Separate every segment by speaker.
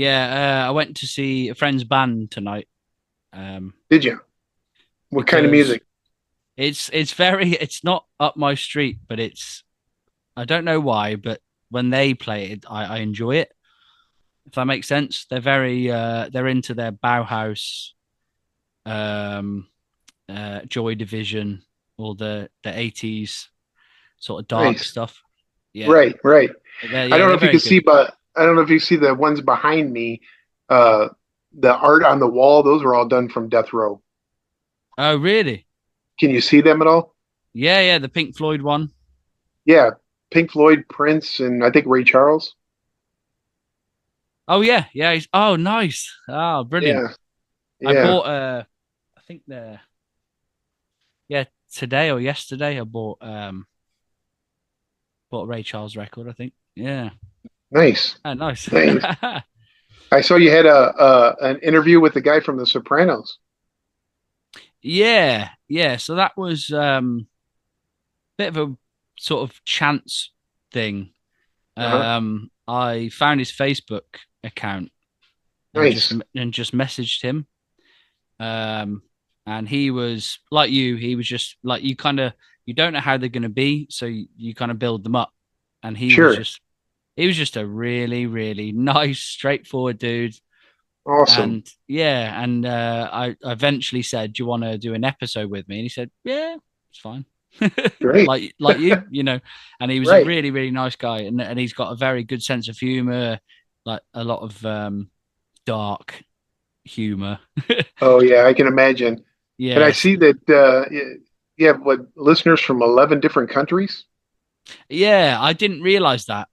Speaker 1: Yeah, I went to see a friend's band tonight. Um,
Speaker 2: Did you? What kind of
Speaker 1: because
Speaker 2: music?
Speaker 1: it's not up my street, but I don't know why, but when they play it, I enjoy it. If that makes sense. They're into their Bauhaus, um, Joy Division, all the 80s sort of dark
Speaker 2: Nice.
Speaker 1: stuff. Yeah,
Speaker 2: Right, right. I don't know
Speaker 1: they're
Speaker 2: if you
Speaker 1: very
Speaker 2: can see,
Speaker 1: good.
Speaker 2: but I don't know if you see the ones behind me. Uh, the art on the wall, those were all done from Death Row.
Speaker 1: Oh, really?
Speaker 2: Can you see them at all?
Speaker 1: Yeah, the Pink Floyd one.
Speaker 2: Yeah, Pink Floyd, Prince, and I think Ray Charles.
Speaker 1: Oh yeah. Oh, nice. Oh, brilliant.
Speaker 2: Yeah,
Speaker 1: I
Speaker 2: yeah.
Speaker 1: bought I think yeah, today or yesterday I bought a Ray Charles record, I think. Yeah.
Speaker 2: Nice,
Speaker 1: Oh, nice.
Speaker 2: nice. I saw you had a an interview with the guy from The Sopranos.
Speaker 1: Yeah. So that was bit of a sort of chance thing.
Speaker 2: Uh-huh.
Speaker 1: I found his Facebook account
Speaker 2: Nice.
Speaker 1: and just messaged him. Um, and he was like you. He was just like you don't know how they're going to be, so you kind of build them up. And
Speaker 2: Sure.
Speaker 1: he was just a really nice, straightforward dude.
Speaker 2: Awesome.
Speaker 1: And yeah, and I eventually said, "Do you want to do an episode with me?" And he said, "Yeah, it's fine."
Speaker 2: Great.
Speaker 1: like you know. And he was a
Speaker 2: Right.
Speaker 1: really nice guy, and he's got a very good sense of humor, like a lot of dark humor.
Speaker 2: Oh yeah, I can imagine. And I
Speaker 1: Yes,
Speaker 2: see that you have what listeners from 11 different countries.
Speaker 1: yeah, I didn't realize that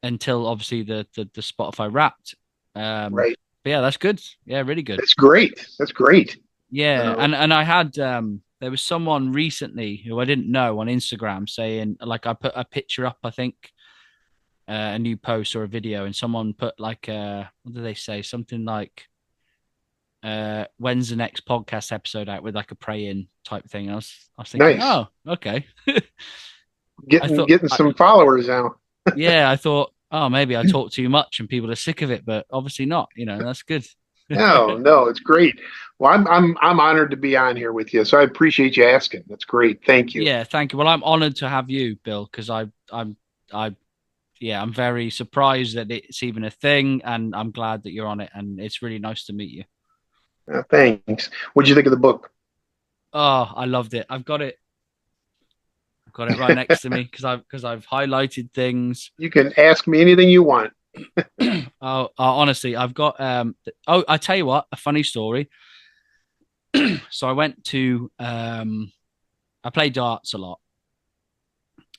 Speaker 1: until obviously the Spotify Wrapped.
Speaker 2: Right.
Speaker 1: But yeah, that's good. Yeah, really good.
Speaker 2: That's great. That's great.
Speaker 1: Yeah,
Speaker 2: Uh,
Speaker 1: and I had there was someone recently who I didn't know on Instagram saying like I put a picture up, I think a new post or a video, and someone put like what did they say? Something like when's the next podcast episode out with like a pray in type thing. I was thinking,
Speaker 2: nice.
Speaker 1: oh, okay. I
Speaker 2: Getting
Speaker 1: thought
Speaker 2: getting
Speaker 1: I,
Speaker 2: some followers now.
Speaker 1: yeah, I thought, oh, maybe I talk too much and people are sick of it, but obviously not. You know, that's good.
Speaker 2: No, no, it's great. Well, I'm honored to be on here with you, so I appreciate you asking. That's great. Thank you.
Speaker 1: Yeah, thank you. Well, I'm honored to have you, Bill, because I yeah, I'm very surprised that it's even a thing, and I'm glad that you're on it, and it's really nice to meet you.
Speaker 2: Thanks. What'd you think of the book?
Speaker 1: Oh, I loved it. I've got it right next to me because I've highlighted things.
Speaker 2: You can ask me anything you want.
Speaker 1: Honestly, I've got oh, I tell you what, a funny story. So I went to I play darts a lot,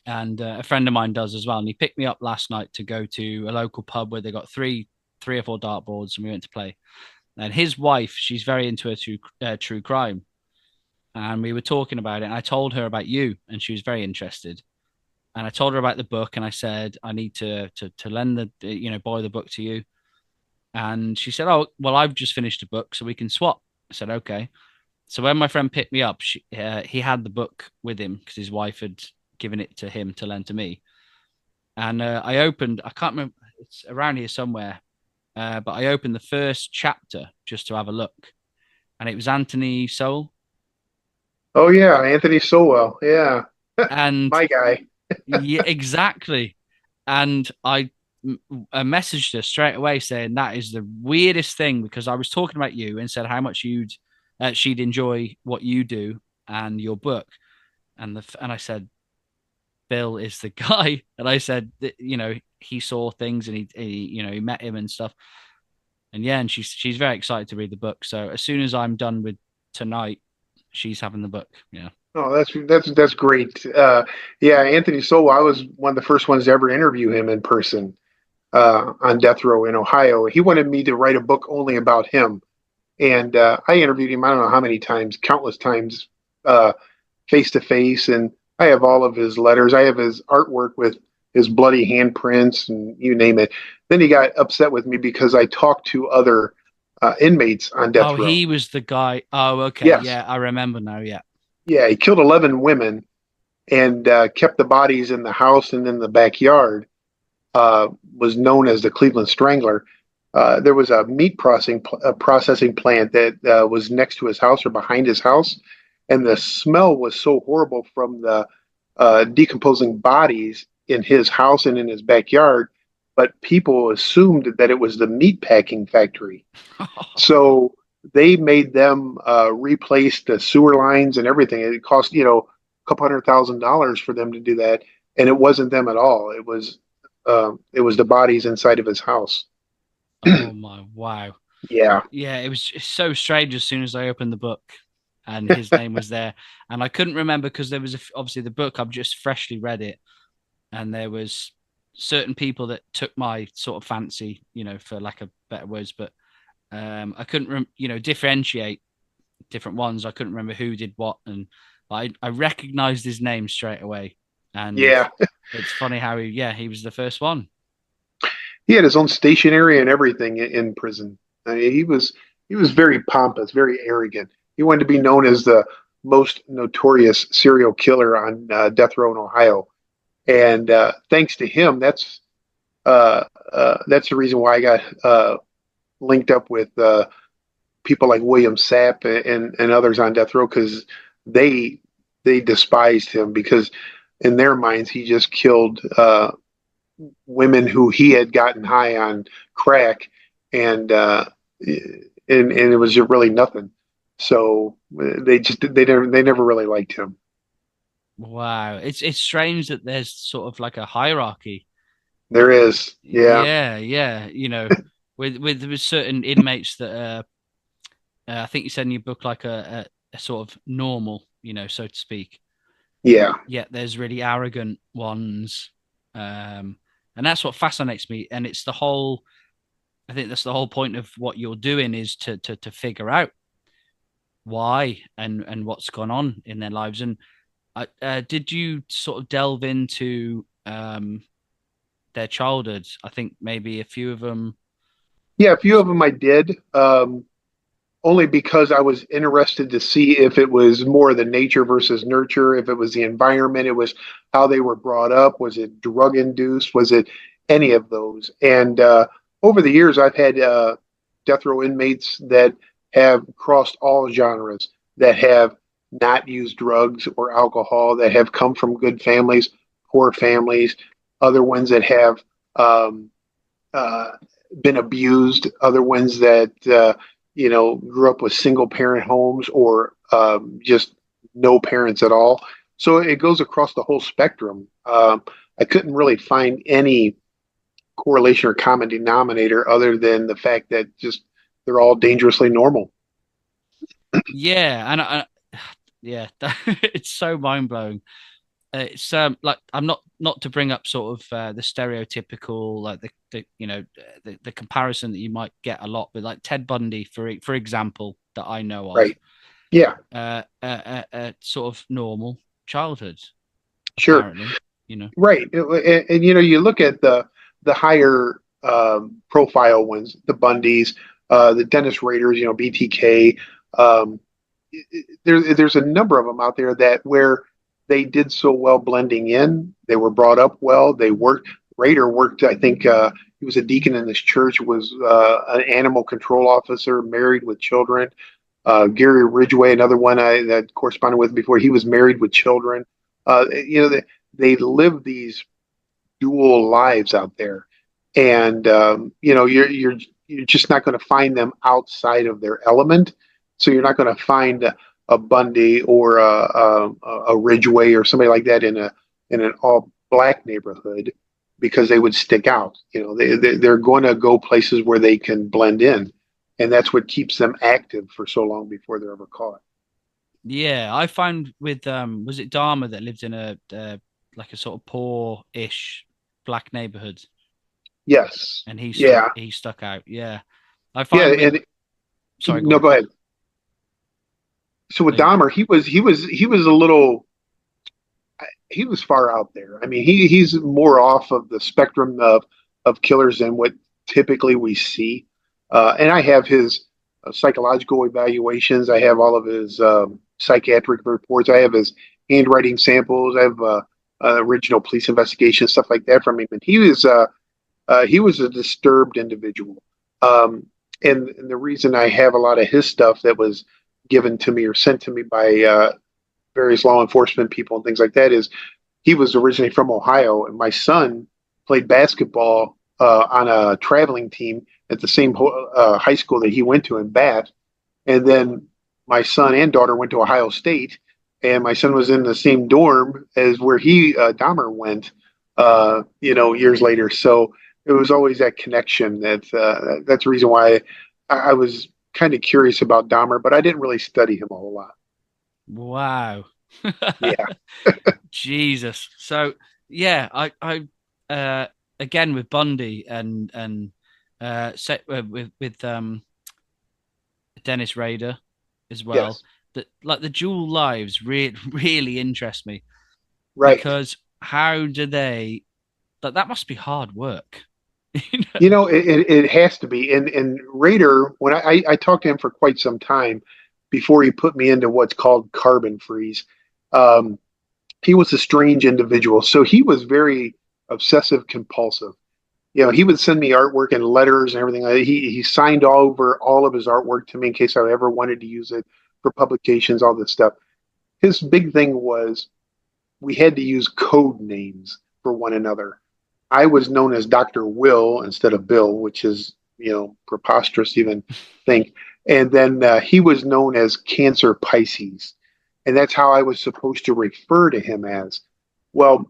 Speaker 1: and a friend of mine does as well. And he picked me up last night to go to a local pub where they got three or four dart boards, and we went to play. And his wife, she's very into a true crime, and we were talking about it. And I told her about you, and she was very interested. And I told her about the book, and I said I need to lend borrow the book to you. And she said, "Oh, well, I've just finished a book, so we can swap." I said, "Okay." So when my friend picked me up, he had the book with him because his wife had given it to him to lend to me. And I can't remember, it's around here somewhere, but I opened the first chapter just to have a look. And it was Anthony Soul.
Speaker 2: Oh yeah, Anthony Sowell. Yeah,
Speaker 1: And
Speaker 2: my guy.
Speaker 1: yeah, exactly. And I messaged her straight away saying that is the weirdest thing because I was talking about you and said how much she'd enjoy what you do and your book. And I said, Bill is the guy. And I said that, he saw things and he met him and stuff. And yeah, and she's very excited to read the book. So as soon as I'm done with tonight, she's having the book. Yeah.
Speaker 2: Oh, that's great. Yeah, Anthony Sowell. I was one of the first ones to ever interview him in person on death row in Ohio. He wanted me to write a book only about him, and I interviewed him. I don't know how many times, countless times, face to face. And I have all of his letters. I have his artwork with his bloody handprints and you name it. Then he got upset with me because I talked to other inmates on
Speaker 1: Oh,
Speaker 2: death row.
Speaker 1: he was the guy. Oh, okay.
Speaker 2: Yes,
Speaker 1: Yeah, I remember now. Yeah.
Speaker 2: yeah, he killed 11 women and kept the bodies in the house and in the backyard. Was known as the Cleveland Strangler. there was a meat processing plant that was next to his house or behind his house, and the smell was so horrible from the decomposing bodies in his house and in his backyard. But people assumed that it was the meat packing factory, so they made them replace the sewer lines and everything. It cost a couple $100,000 for them to do that, and it wasn't them at all. It was the bodies inside of his house.
Speaker 1: Oh my wow.
Speaker 2: Yeah,
Speaker 1: Yeah, it was just so strange as soon as I opened the book and his name was there. And I couldn't remember because there was obviously the book, I've just freshly read it, and there was certain people that took my sort of fancy, for lack of better words, but I couldn't, differentiate different ones. I couldn't remember who did what, and I recognized his name straight away. And
Speaker 2: yeah.
Speaker 1: it's funny how he was the first one.
Speaker 2: He had his own stationery and everything in prison. I mean, he was very pompous, very arrogant. He wanted to be known as the most notorious serial killer on death row in Ohio. And thanks to him, that's the reason why I got linked up with people like William Sapp and others on death row, because they they despised him because in their minds he just killed women who he had gotten high on crack, and it was just really nothing. So they never really liked him.
Speaker 1: Wow, it's strange that there's sort of like a hierarchy.
Speaker 2: There is, yeah,
Speaker 1: Yeah, yeah, with certain inmates that I think you said in your book like a sort of normal, so to speak.
Speaker 2: yeah,
Speaker 1: Yet there's really arrogant ones, and that's what fascinates me. And it's the whole. I think that's the whole point of what you're doing is to figure out why and what's gone on in their lives. And did you sort of delve into their childhood? I think maybe a few of them.
Speaker 2: yeah. A few of them I did, only because I was interested to see if it was more the nature versus nurture, if it was the environment, it was how they were brought up, was it drug induced, was it any of those? And over the years, I've had death row inmates that have crossed all genres, that have not used drugs or alcohol, that have come from good families, poor families, other ones that have um, uh, been abused, other ones that grew up with single parent homes or just no parents at all. So it goes across the whole spectrum. I couldn't really find any correlation or common denominator other than the fact that just they're all dangerously normal.
Speaker 1: Yeah, and yeah, it's so mind blowing. It's like I'm not to bring up sort of the stereotypical like the comparison that you might get a lot with like Ted Bundy for example that I know of,
Speaker 2: Right. Yeah,
Speaker 1: sort of normal childhood
Speaker 2: sure.
Speaker 1: apparently, you know.
Speaker 2: Right. And you look at the higher profile ones, the Bundys, the Dennis Raiders, BTK. Um, there's a number of them out there that where they did so well blending in. They were brought up well. They worked. Raider worked. I think he was a deacon in this church. Was an animal control officer, married with children. Gary Ridgway, another one I that corresponded with before. He was married with children. They live these dual lives out there, and you're just not going to find them outside of their element. So you're not going to find a Bundy or a Ridgway or somebody like that in an all black neighborhood because they would stick out. They're going to go places where they can blend in, and that's what keeps them active for so long before they're ever caught.
Speaker 1: Yeah, I found with was it Dharma that lived in a like a sort of poor-ish black neighborhood,
Speaker 2: Yes.
Speaker 1: and
Speaker 2: Yeah.
Speaker 1: he stuck out. Yeah, I
Speaker 2: Yeah.
Speaker 1: find with
Speaker 2: And
Speaker 1: sorry, go
Speaker 2: no,
Speaker 1: on.
Speaker 2: go ahead. So with
Speaker 1: No,
Speaker 2: Dahmer, he was a little he was far out there. I mean, he's more off of the spectrum of killers than what typically we see. And I have his psychological evaluations. I have all of his psychiatric reports. I have his handwriting samples. I have original police investigation stuff like that from him. And he was a disturbed individual. Um, and the reason I have a lot of his stuff that was given to me or sent to me by various law enforcement people and things like that is he was originally from Ohio, and my son played basketball on a traveling team at the same high school that he went to in Bath. And then my son and daughter went to Ohio State, and my son was in the same dorm as where he Dahmer went, years later. So it was always that connection. That's the reason why I was kind of curious about Dahmer, but I didn't really study him a whole lot.
Speaker 1: Wow.
Speaker 2: Yeah.
Speaker 1: Jesus. So yeah, uh again with Bundy and set with Dennis Rader as well.
Speaker 2: Yes.
Speaker 1: That like the dual lives really interest me
Speaker 2: Right.
Speaker 1: because how do they that must be hard work. You know?
Speaker 2: It has to be. And Rader, when I talked to him for quite some time before he put me into what's called carbon freeze, um, he was a strange individual. So he was very obsessive compulsive. He would send me artwork and letters and everything. He signed over all of his artwork to me in case I ever wanted to use it for publications, all this stuff. His big thing was we had to use code names for one another. I was known as Dr. Will instead of Bill, which is, preposterous to even think. And then he was known as Cancer Pisces. And that's how I was supposed to refer to him as. Well,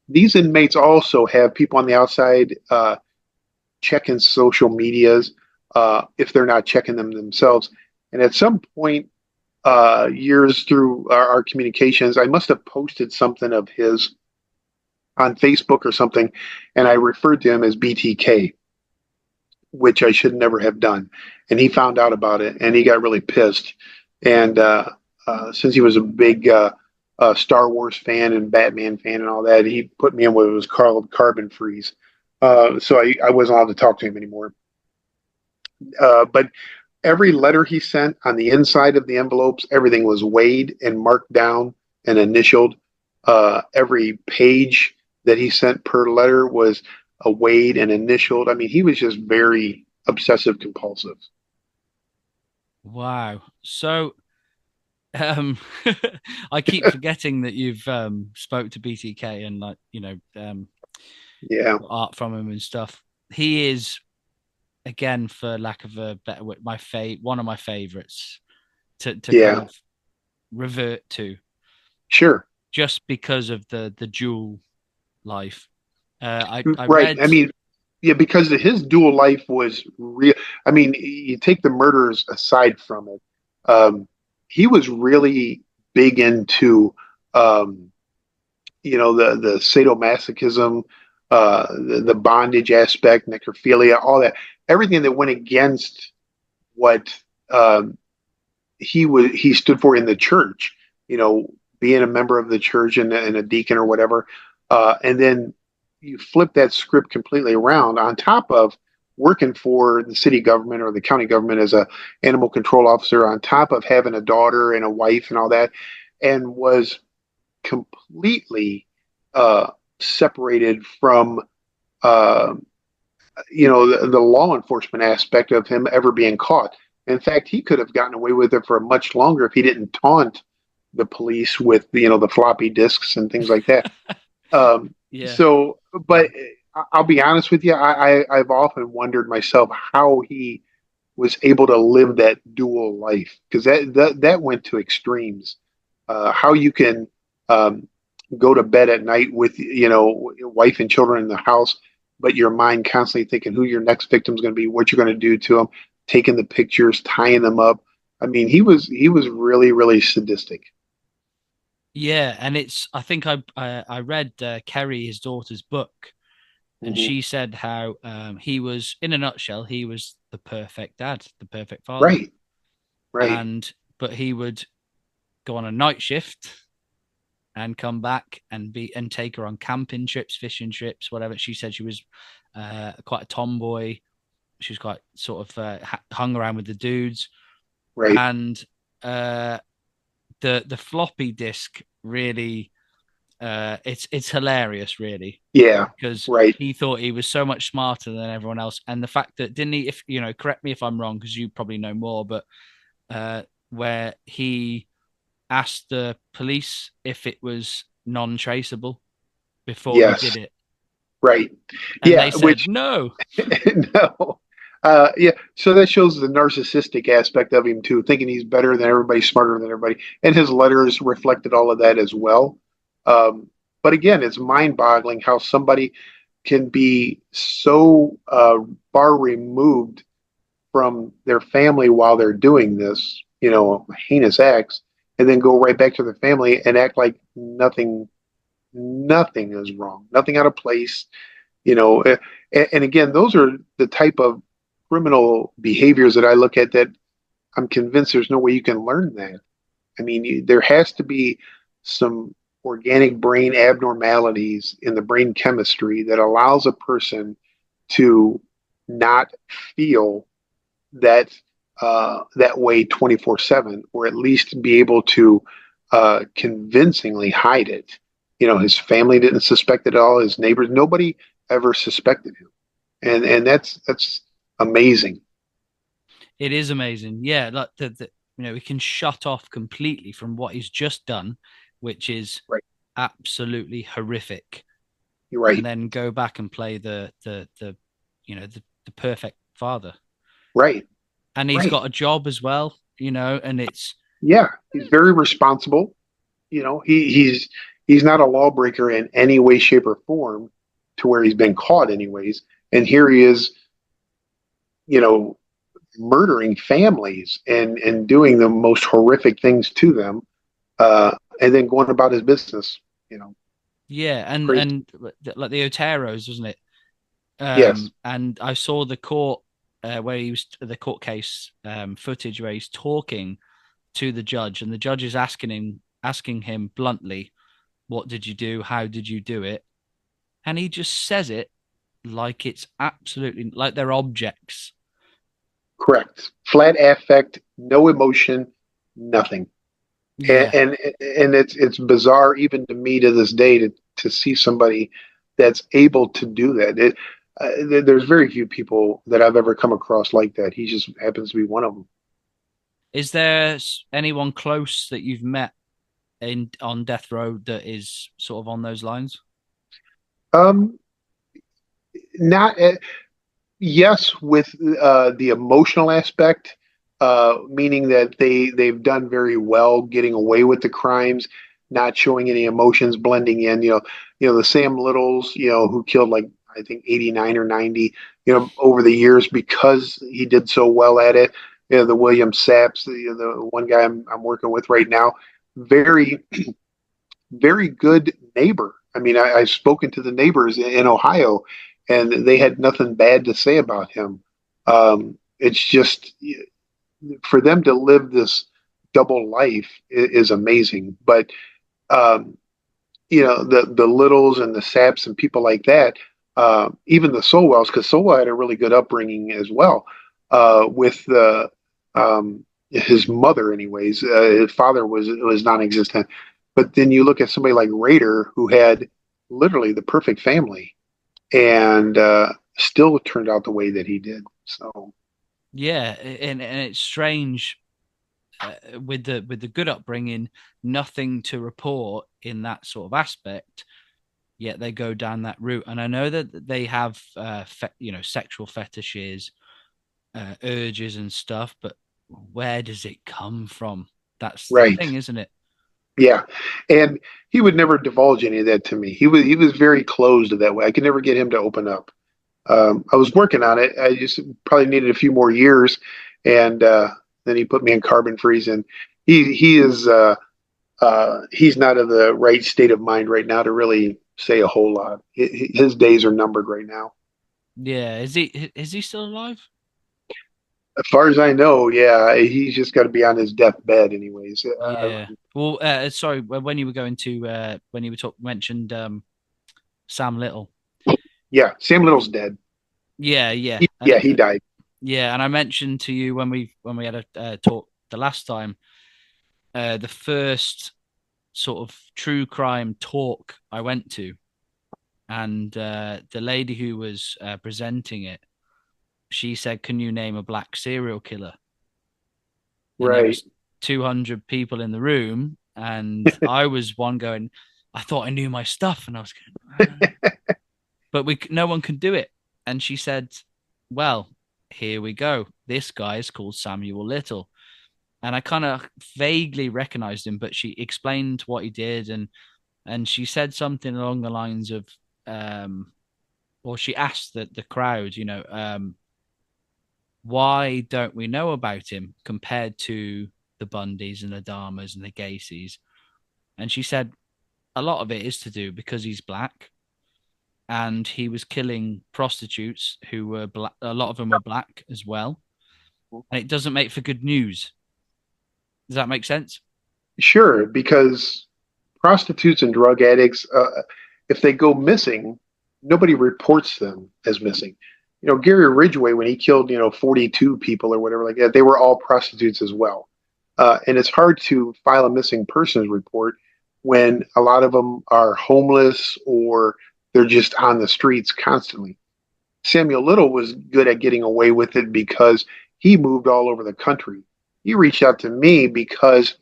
Speaker 2: these inmates also have people on the outside checking social medias if they're not checking them themselves. And at some point, years through our communications, I must have posted something of his on Facebook or something, and I referred to him as BTK, which I should never have done. And he found out about it, and he got really pissed. And since he was a big Star Wars fan and Batman fan and all that, he put me in what was called carbon freeze. So I wasn't allowed to talk to him anymore. But every letter he sent on the inside of the envelopes, everything was weighed and marked down and initialed. Every page that he sent per letter was weighed and initialed. I mean, he was just very obsessive compulsive.
Speaker 1: Wow. So um I keep forgetting that you've spoke to BTK and like,
Speaker 2: Yeah,
Speaker 1: art from him and stuff. He is again, for lack of a better word, one of my favorites to kind
Speaker 2: yeah,
Speaker 1: of revert to
Speaker 2: sure.
Speaker 1: just because of the dual life. I
Speaker 2: Right.
Speaker 1: read
Speaker 2: I mean, yeah, because his dual life was real. I mean, you take the murders aside from it, he was really big into, um, the sadomasochism, the bondage aspect, necrophilia, all that, everything that went against what um, he stood for in the church. You know, being a member of the church and a deacon or whatever, and then you flip that script completely around on top of working for the city government or the county government as a animal control officer on top of having a daughter and a wife and all that and was completely uh, separated from uh, the law enforcement aspect of him ever being caught. In fact, he could have gotten away with it for much longer if he didn't taunt the police with the floppy disks and things like that.
Speaker 1: yeah.
Speaker 2: But I'll be honest with you, I've often wondered myself how he was able to live that dual life because that went to extremes. How you can um, go to bed at night with wife and children in the house, but your mind constantly thinking who your next victim is going to be, what you're going to do to them, taking the pictures, tying them up. I mean, he was really sadistic.
Speaker 1: Yeah, and I think I read Kerry, his daughter's book, and
Speaker 2: Hmm.
Speaker 1: she said how he was, in a nutshell, he was the perfect dad, the perfect father,
Speaker 2: Right, right,
Speaker 1: and but he would go on a night shift and come back and take her on camping trips, fishing trips, whatever. She said she was quite a tomboy. She was quite sort of hung around with the dudes,
Speaker 2: right.
Speaker 1: and the floppy disk really. It's hilarious, really,
Speaker 2: Yeah,
Speaker 1: because
Speaker 2: right.
Speaker 1: he thought he was so much smarter than everyone else, and the fact that didn't he? If you know, correct me if I'm wrong, because you probably know more, but where he asked the police if it was non-traceable before he
Speaker 2: Yes,
Speaker 1: did it,
Speaker 2: right.
Speaker 1: and
Speaker 2: Yeah,
Speaker 1: they said
Speaker 2: which
Speaker 1: no.
Speaker 2: no. Yeah, so that shows the narcissistic aspect of him too, thinking he's better than everybody, smarter than everybody, and his letters reflected all of that as well. Um, but again, it's mind-boggling how somebody can be so far removed from their family while they're doing this, heinous acts, and then go right back to their family and act like nothing is wrong, nothing out of place. And again, those are the type of criminal behaviors that I look at that I'm convinced there's no way you can learn that. I mean, there has to be some organic brain abnormalities in the brain chemistry that allows a person to not feel that that way 24/7, or at least be able to convincingly hide it. His family didn't suspect it at all. His neighbors, nobody ever suspected him, and that's amazing.
Speaker 1: It is amazing. Yeah, like we can shut off completely from what he's just done, which is
Speaker 2: Right,
Speaker 1: absolutely horrific,
Speaker 2: you're
Speaker 1: and
Speaker 2: right,
Speaker 1: then go back and play the perfect father.
Speaker 2: right,
Speaker 1: And he's
Speaker 2: right.
Speaker 1: got a job as well, and it's
Speaker 2: Yeah, he's very responsible. He's not a lawbreaker in any way, shape, or form, to where he's been caught, anyways. And here he is, you know, murdering families and doing the most horrific things to them, and then going about his business. You know,
Speaker 1: yeah, and
Speaker 2: crazy.
Speaker 1: and like the Oteros, wasn't it?
Speaker 2: Yes,
Speaker 1: And I saw the court where he was the court case footage where he's talking to the judge, and the judge is asking him bluntly, "What did you do? How did you do it?" And he just says it like it's absolutely like they're objects.
Speaker 2: correct. Flat affect, no emotion, nothing. And
Speaker 1: Yeah,
Speaker 2: and, and it's bizarre even to me to this day to see somebody that's able to do that. There's very few people that I've ever come across like that. He just happens to be one of them.
Speaker 1: is there anyone close that you've met in on death row that is sort of on those lines?
Speaker 2: Um, not yes, with the emotional aspect, meaning that they've done very well getting away with the crimes, not showing any emotions, blending in. The Sam Littles, who killed like I think 89 or 90, over the years because he did so well at it. The William Saps, the one guy I'm working with right now, very very good neighbor. I mean, I've spoken to the neighbors in Ohio, and they had nothing bad to say about him. It's just for them to live this double life is amazing. But um, the Littles and the Saps and people like that, even the Solwells, because Solwell had a really good upbringing as well, with the his mother, anyways. His father was non-existent, but then you look at somebody like Raider, who had literally the perfect family, and still turned out the way that he did. So
Speaker 1: Yeah, and it's strange with the good upbringing, nothing to report in that sort of aspect. Yet they go down that route, and I know that they have sexual fetishes, urges and stuff, but where does it come from? That's the
Speaker 2: right.
Speaker 1: thing, isn't it?
Speaker 2: Yeah, and he would never divulge any of that to me. He was very closed that way. I could never get him to open up. I was working on it. I just probably needed a few more years, and then he put me in carbon freeze, and he's not in the right state of mind right now to really say a whole lot. His days are numbered right now.
Speaker 1: Yeah, is he still alive?
Speaker 2: As far as I know, yeah, he's just got to be on his deathbed, anyways.
Speaker 1: Yeah. Well, sorry, when you were going to when you were mentioned Sam Little.
Speaker 2: Yeah, Sam Little's dead.
Speaker 1: Yeah, yeah,
Speaker 2: Yeah, he died.
Speaker 1: yeah, and I mentioned to you when we had a talk the last time, the first. sort of true crime talk I went to, and the lady who was presenting it, she said, "Can you name a black serial killer?" And there
Speaker 2: Right.
Speaker 1: was 200 people in the room, and I was one going, I thought I knew my stuff, and I was going, but no one can do it. And she said, "Well, here we go. This guy is called Samuel Little." And I kind of vaguely recognized him, but she explained what he did, and she said something along the lines of, um, or she asked the crowd, why don't we know about him compared to the Bundys and the Dharmas and the Gacy's? And she said a lot of it is to do because he's black and he was killing prostitutes who were black. A lot of them were black as well, and it doesn't make for good news. Does that make sense?
Speaker 2: Sure, because prostitutes and drug addicts, if they go missing, nobody reports them as missing. Gary Ridgway, when he killed, 42 people or whatever like that, they were all prostitutes as well. And it's hard to file a missing persons report when a lot of them are homeless or they're just on the streets constantly. Samuel Little was good at getting away with it because he moved all over the country. He reached out to me because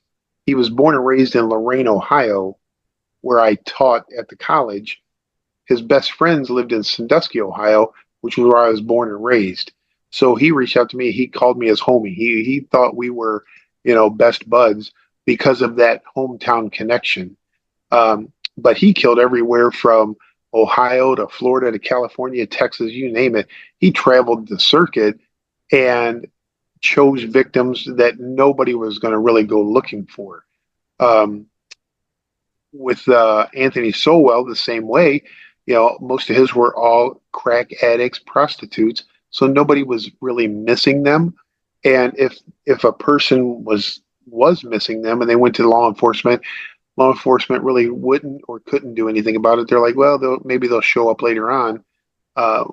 Speaker 2: he was born and raised in Lorain, Ohio, where I taught at the college. His best friends lived in Sandusky, Ohio, which was where I was born and raised. So he reached out to me. He called me his homie. He thought we were, best buds because of that hometown connection. But he killed everywhere from Ohio to Florida to California, Texas, you name it. He traveled the circuit and chose victims that nobody was going to really go looking for. Um, with Anthony Sowell, the same way, most of his were all crack addicts, prostitutes, so nobody was really missing them. And if a person was missing them and they went to law enforcement really wouldn't or couldn't do anything about it. They're like, well, maybe they'll show up later on.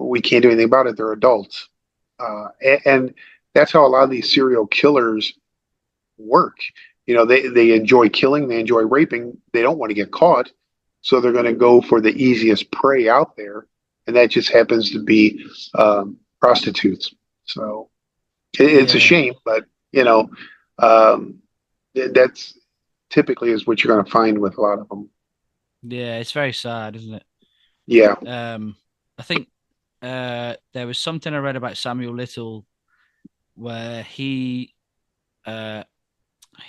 Speaker 2: We can't do anything about it. They're adults, and that's how a lot of these serial killers work. They enjoy killing, they enjoy raping, they don't want to get caught, so they're going to go for the easiest prey out there, and that just happens to be prostitutes. So it's a
Speaker 1: Yeah,
Speaker 2: shame, but um, that's typically is what you're going to find with a lot of them.
Speaker 1: yeah, it's very sad, isn't it?
Speaker 2: Yeah,
Speaker 1: I think there was something I read about Samuel Little where uh,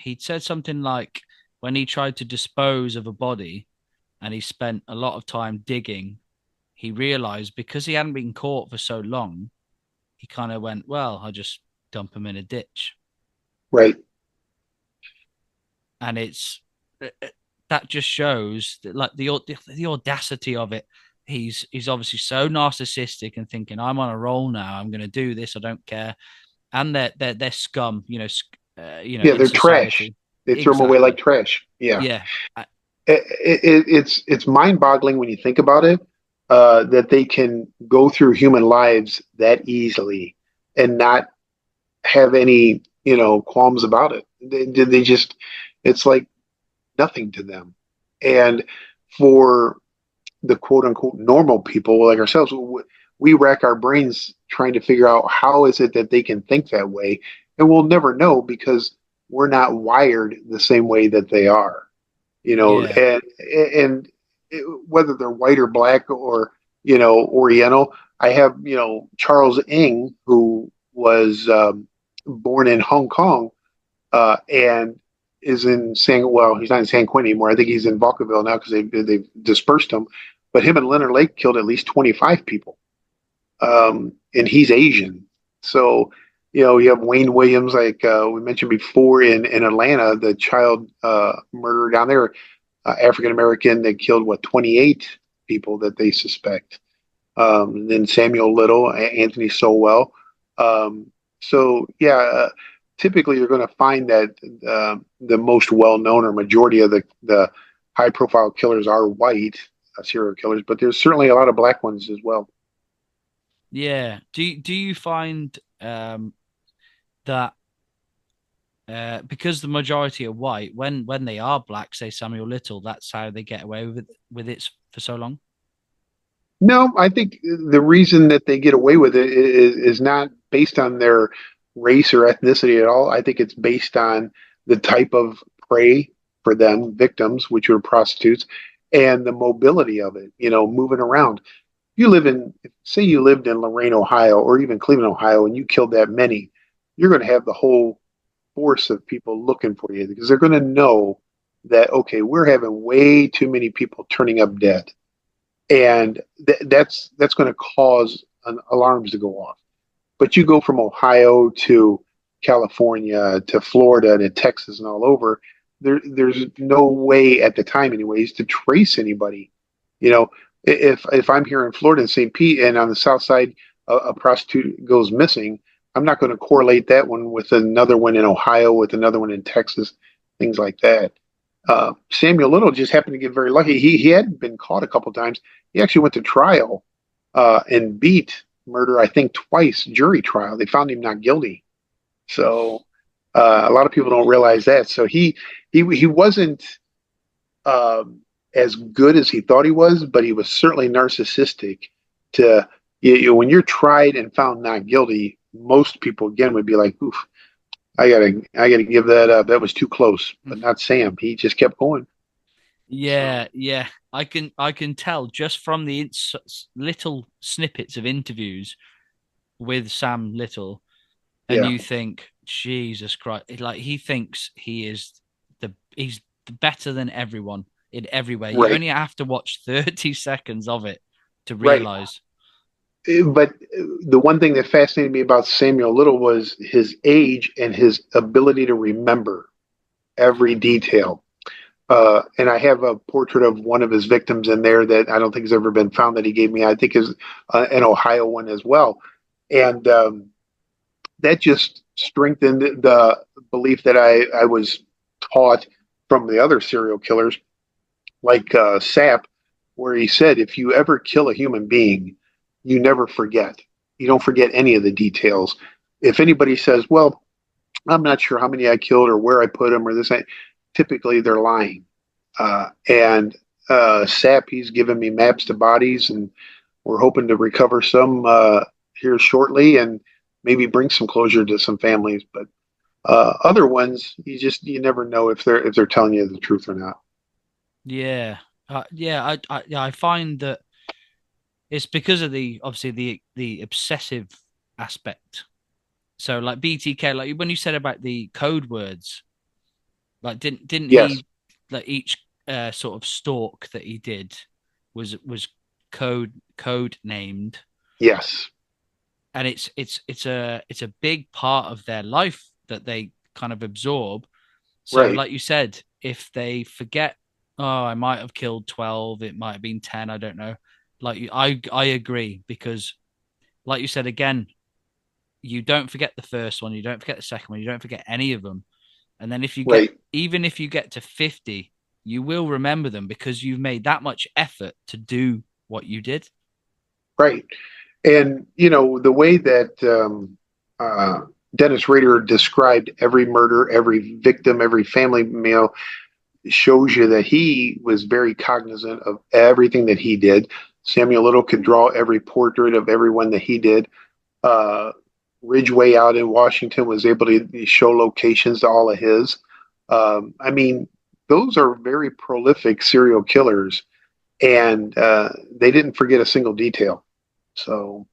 Speaker 1: he'd said something like when he tried to dispose of a body and he spent a lot of time digging, he realized because he hadn't been caught for so long, he kind of went, well, I'll just dump him in a ditch.
Speaker 2: right.
Speaker 1: And that just shows that, like, the audacity of it. He's obviously so narcissistic and thinking, I'm on a roll now, I'm going to do this, I don't care. And they're scum,
Speaker 2: Yeah,
Speaker 1: in
Speaker 2: they're trash.
Speaker 1: society.
Speaker 2: They throw them away like
Speaker 1: Exactly.
Speaker 2: trash. Yeah,
Speaker 1: Yeah. I-
Speaker 2: it's mind-boggling when you think about it, that they can go through human lives that easily and not have any qualms about it. They just it's like nothing to them. And for the quote unquote normal people like ourselves, we rack our brains trying to figure out how is it that they can think that way, and we'll never know because we're not wired the same way that they are.
Speaker 1: yeah.
Speaker 2: And whether they're white or black or Oriental. I have Charles Ng, who was born in Hong Kong, and is in San. Well, he's not in San Quentin anymore. I think he's in Vacaville now because they've dispersed him. But him and Leonard Lake killed at least 25 people, and he's Asian. So you have Wayne Williams, like we mentioned before in Atlanta, the child murderer down there, African American that killed 28 people that they suspect. And then Samuel Little, Anthony Sowell. So yeah, typically you're going to find that the most well known or majority of the high profile killers are white serial killers, but there's certainly a lot of black ones as well.
Speaker 1: Yeah. Do you find that because the majority are white, when they are black, say Samuel Little, that's how they get away with it for so long.
Speaker 2: No, I think the reason that they get away with it is not based on their race or ethnicity at all. I think it's based on the type of prey for them, victims, which are prostitutes, and the mobility of it, moving around. You live in, say you lived in Lorain, Ohio, or even Cleveland, Ohio, and you killed that many, you're going to have the whole force of people looking for you because they're going to know that, okay, we're having way too many people turning up dead. And that's going to cause alarms to go off. But you go from Ohio to California to Florida to Texas and all over, there's no way at the time, anyways, to trace anybody. You know, if I'm here in Florida in St. Pete and on the south side a prostitute goes missing, I'm not going to correlate that one with another one in Ohio, with another one in Texas, things like that. Samuel Little just happened to get very lucky. He had been caught a couple times. He actually went to trial and beat murder, I think, twice, jury trial. They found him not guilty. So a lot of people don't realize that. So he wasn't as good as he thought he was, but he was certainly narcissistic. To when you're tried and found not guilty, most people again would be like, "Oof, I gotta give that up. That was too close." But not Sam. He just kept going.
Speaker 1: Yeah,
Speaker 2: So
Speaker 1: yeah. I can tell just from the little snippets of interviews with Sam Little, and
Speaker 2: yeah,
Speaker 1: you think, Jesus Christ, like he thinks he's better than everyone in every way. You
Speaker 2: right,
Speaker 1: only have to watch 30 seconds of it to
Speaker 2: right.
Speaker 1: realize.
Speaker 2: But the one thing that fascinated me about Samuel Little was his age and his ability to remember every detail. And I have a portrait of one of his victims in there that I don't think has ever been found that he gave me. I think is an Ohio one as well. And that just strengthened the belief that I was taught from the other serial killers, like Sap, where he said, if you ever kill a human being, you never forget. You don't forget any of the details. If anybody says, well, I'm not sure how many I killed or where I put them or this, typically they're lying. And Sap, he's given me maps to bodies, and we're hoping to recover some here shortly and maybe bring some closure to some families. But other ones, you never know if they're telling you the truth or not.
Speaker 1: Yeah. Yeah, I find that it's because of the obviously the obsessive aspect. So like BTK, like when you said about the code words, like didn't
Speaker 2: Yes,
Speaker 1: he like each sort of stalk that he did was code named,
Speaker 2: yes,
Speaker 1: and it's a big part of their life that they kind of absorb. So
Speaker 2: right,
Speaker 1: like you said, if they forget, oh, I might have killed 12, it might have been 10, I don't know. Like I agree because like you said again, you don't forget the first one, you don't forget the second one, you don't forget any of them. And then
Speaker 2: right,
Speaker 1: even if you get to 50, you will remember them because you've made that much effort to do what you did.
Speaker 2: right. And the way that Dennis Rader described every murder, every victim, every family meal shows you that he was very cognizant of everything that he did. Samuel Little could draw every portrait of everyone that he did. Uh, Ridgway out in Washington was able to show locations to all of his. I mean, those are very prolific serial killers, and they didn't forget a single detail. So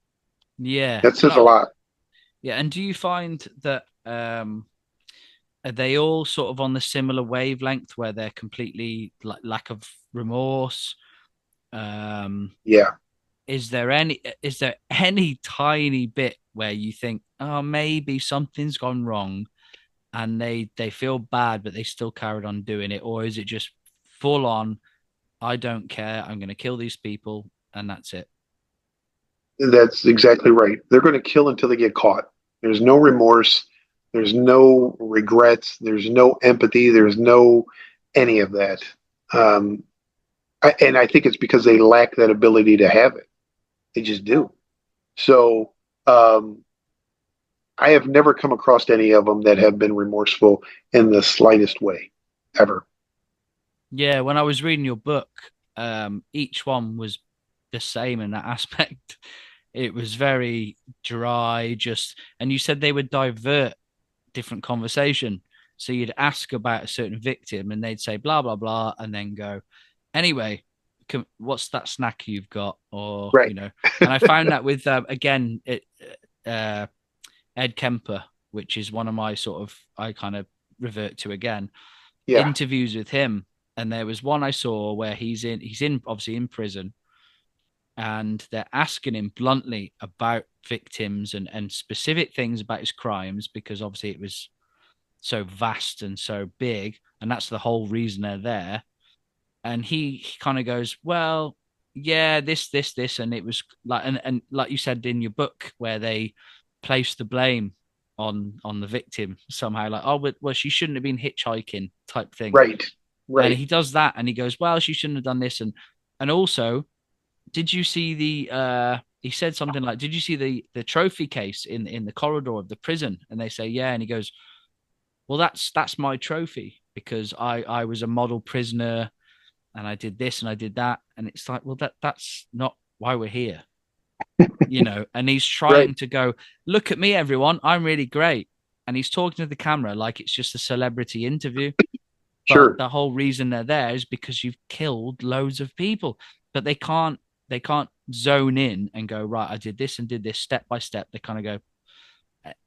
Speaker 1: Yeah.
Speaker 2: that says a lot.
Speaker 1: Yeah. And do you find that are they all sort of on the similar wavelength where they're completely like lack of remorse? Um,
Speaker 2: Yeah,
Speaker 1: is there any tiny bit where you think, oh, maybe something's gone wrong and they feel bad, but they still carried on doing it? Or is it just full on, I don't care, I'm gonna kill these people and that's it?
Speaker 2: that's exactly right. They're going to kill until they get caught. There's no remorse. There's no regrets. There's no empathy. There's no any of that. Um, and I think it's because they lack that ability to have it. They just do. So, um, I have never come across any of them that have been remorseful in the slightest way, ever.
Speaker 1: Yeah, when I was reading your book, each one was the same in that aspect. It was very dry, just, and you said they would divert different conversation. So you'd ask about a certain victim and they'd say blah blah blah and then go, anyway, what's that snack you've got? Or,
Speaker 2: Right.
Speaker 1: and I found that with again uh Ed Kemper, which is one of my sort of, I kind of revert to again,
Speaker 2: Yeah.
Speaker 1: interviews with him. And there was one I saw where he's in obviously in prison, and they're asking him bluntly about victims and specific things about his crimes, because obviously it was so vast and so big, and that's the whole reason they're there. And he kind of goes, well, yeah, this, and it was like, and like you said in your book, where they place the blame on the victim somehow, like, oh, well, she shouldn't have been hitchhiking type thing.
Speaker 2: Right.
Speaker 1: And
Speaker 2: Right.
Speaker 1: he does that, and he goes, well, she shouldn't have done this, and also, did you see the he said something like, did you see the trophy case in the corridor of the prison? And they say, yeah. And he goes, well, that's my trophy, because I was a model prisoner and I did this and I did that. And it's like, well, that's not why we're here, And he's
Speaker 2: Right.
Speaker 1: trying to go, look at me, everyone, I'm really great. And he's talking to the camera like it's just a celebrity interview. But
Speaker 2: Sure.
Speaker 1: the whole reason they're there is because you've killed loads of people. But they can't zone in and go, right, I did this and did this step by step. They kind of go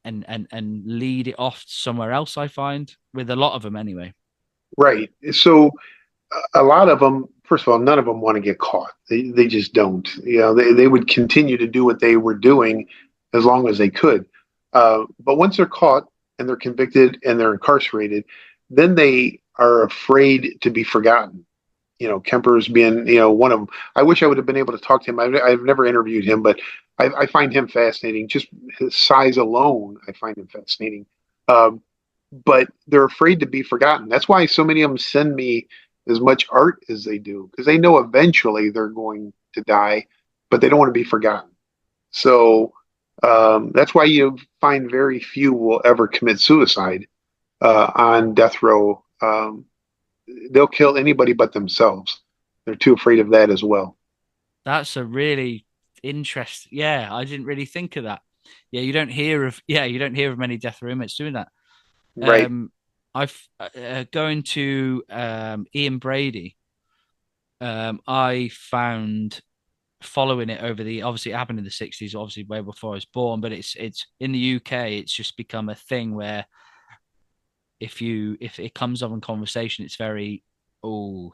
Speaker 1: and lead it off somewhere else, I find, with a lot of them anyway.
Speaker 2: Right. So a lot of them, first of all, none of them want to get caught. They just don't. They would continue to do what they were doing as long as they could. But once they're caught and they're convicted and they're incarcerated, then they are afraid to be forgotten. Kemper's being, one of them. I wish I would have been able to talk to him. I've never interviewed him, but I find him fascinating. Just his size alone, I find him fascinating. Um, but they're afraid to be forgotten. That's why so many of them send me as much art as they do, because they know eventually they're going to die, but they don't want to be forgotten. So that's why you find very few will ever commit suicide on death row. They'll kill anybody but themselves. They're too afraid of that as well.
Speaker 1: That's a really interest. Yeah, I didn't really think of that. Yeah, you don't hear of many death row inmates doing that.
Speaker 2: Right.
Speaker 1: Um, I've going to Ian Brady. I found following it over the, obviously it happened in the 60s, obviously way before I was born, but it's in the UK, it's just become a thing where if it comes up in conversation, it's very, oh,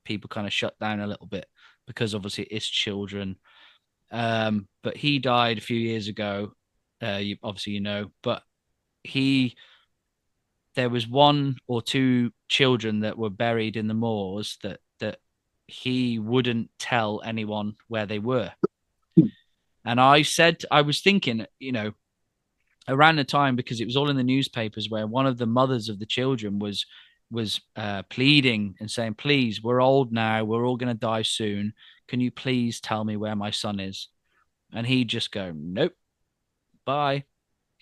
Speaker 1: people kind of shut down a little bit, because obviously it's children. But he died a few years ago. But he there was one or two children that were buried in the moors that he wouldn't tell anyone where they were. And I was thinking, around the time, because it was all in the newspapers, where one of the mothers of the children was pleading and saying, please, we're old now, we're all going to die soon, can you please tell me where my son is? And he'd just go, nope, bye.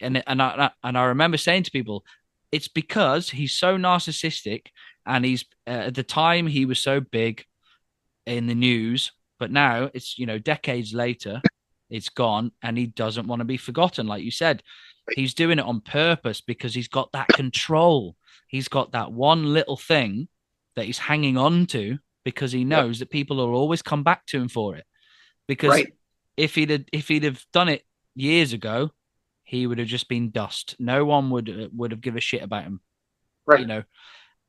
Speaker 1: And I remember saying to people, it's because he's so narcissistic, and he's at the time he was so big in the news, but now it's, decades later, it's gone, and he doesn't want to be forgotten. Like you said, he's doing it on purpose, because he's got that control. He's got that one little thing that he's hanging on to, because he
Speaker 2: Yep.
Speaker 1: knows that people will always come back to him for it. Because
Speaker 2: Right.
Speaker 1: if he'd have done it years ago, he would have just been dust. No one would have give a shit about him, you
Speaker 2: Right.
Speaker 1: know.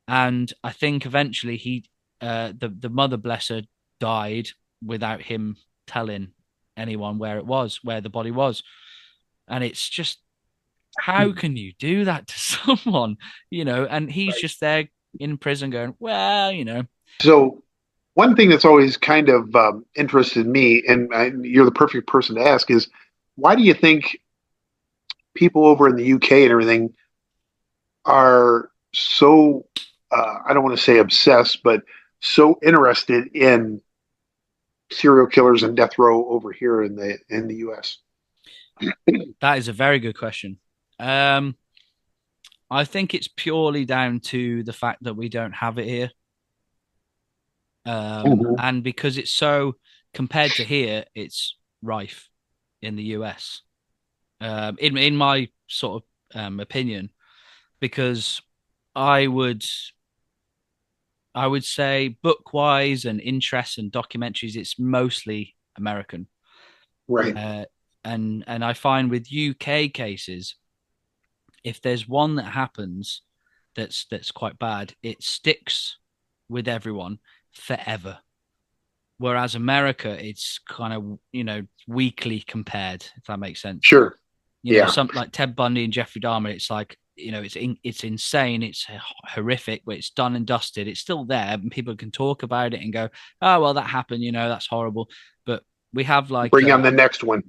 Speaker 1: And I think eventually the mother, bless her, died without him telling anyone where the body was. And it's just, how can you do that to someone, And he's
Speaker 2: Right.
Speaker 1: just there in prison going, well,
Speaker 2: So one thing that's always kind of interested me, and you're the perfect person to ask, is why do you think people over in the UK and everything are so, I don't want to say obsessed, but so interested in serial killers and death row over here in the US?
Speaker 1: that is a very good question. Um, I think it's purely down to the fact that we don't have it here.
Speaker 2: Mhm.
Speaker 1: And because it's so compared to here, it's rife in the US. In my sort of opinion, because I would I would say book wise and interest and documentaries, it's mostly American.
Speaker 2: Right.
Speaker 1: Uh, and I find with UK cases, if there's one that happens that's quite bad, it sticks with everyone forever. Whereas America, it's kind of weekly compared, if that makes sense.
Speaker 2: Sure. Yeah.
Speaker 1: Something like Ted Bundy and Jeffrey Dahmer, it's like it's insane, it's horrific, but it's done and dusted. It's still there, and people can talk about it and go, "Oh well, that happened. That's horrible." But we have like
Speaker 2: Bring on the next one.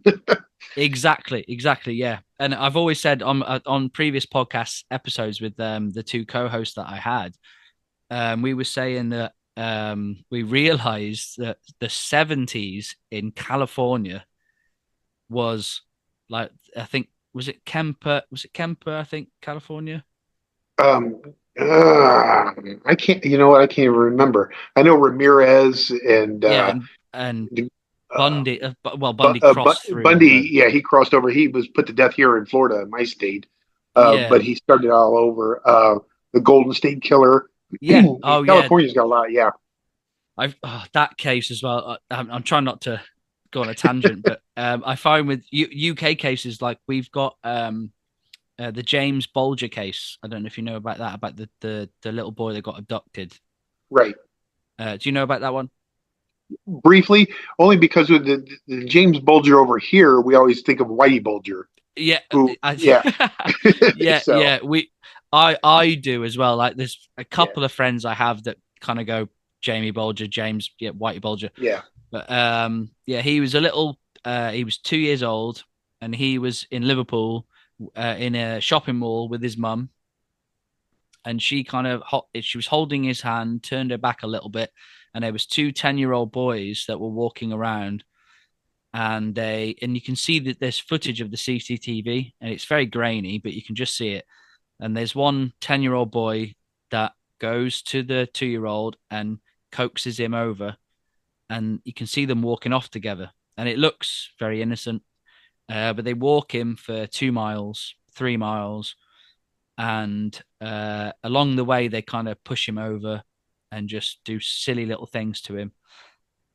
Speaker 1: exactly, yeah. And I've always said on previous podcast episodes with the two co-hosts that I had, we were saying that we realized that the 70s in California was like, I think, was it Kemper, I think, California.
Speaker 2: Um, I can't. You know what? I can't even remember. I know Ramirez and
Speaker 1: Yeah, and
Speaker 2: uh,
Speaker 1: Bundy, well, Bundy crossed through, but
Speaker 2: Bundy. Yeah, he crossed over. He was put to death here in Florida, in my state.
Speaker 1: yeah,
Speaker 2: But he started all over. The Golden State Killer.
Speaker 1: yeah, oh yeah,
Speaker 2: California's got a lot. Yeah.
Speaker 1: I've that case as well. I'm trying not to go on a tangent, but I find with UK cases, like we've got the James Bulger case. I don't know if you know about that, about the little boy that got abducted.
Speaker 2: Right.
Speaker 1: Do you know about that one?
Speaker 2: Briefly, only because with the James Bulger over here, we always think of Whitey Bulger.
Speaker 1: Yeah,
Speaker 2: Who? Yeah.
Speaker 1: yeah,
Speaker 2: So
Speaker 1: yeah. I do as well. Like, there's a
Speaker 2: yeah,
Speaker 1: couple of friends I have that kind of go Jamie Bulger, James, yeah, Whitey Bulger.
Speaker 2: yeah.
Speaker 1: But yeah, he was a little. He was 2 years old, and he was in Liverpool, in a shopping mall with his mum, and she kind of she was holding his hand, turned her back a little bit, and there was two 10-year-old boys that were walking around, and you can see that there's footage of the CCTV, and it's very grainy, but you can just see it. And there's one 10-year-old boy that goes to the 2-year-old and coaxes him over, and you can see them walking off together, and it looks very innocent. But they walk him for 2 miles, 3 miles, and along the way they kind of push him over and just do silly little things to him,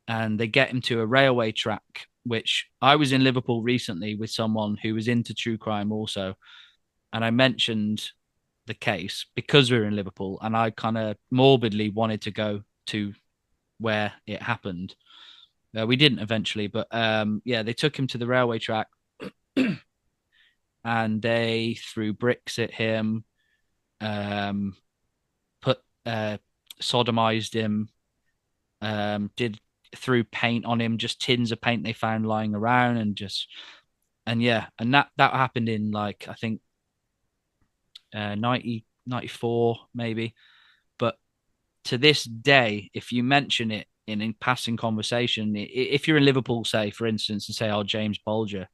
Speaker 1: and they get him to a railway track, which I was in Liverpool recently with someone who was into true crime also, and I mentioned the case because we were in Liverpool, and I kind of morbidly wanted to go to where it happened. We didn't eventually, but yeah, they took him to the railway track and they threw bricks at him, um, put sodomized him, did threw paint on him, just tins of paint they found lying around, and yeah, and that happened in, like, I think 90 94 maybe. But to this day, if you mention it in passing conversation, if you're in Liverpool, say for instance, and say, "Oh, James Bulger,"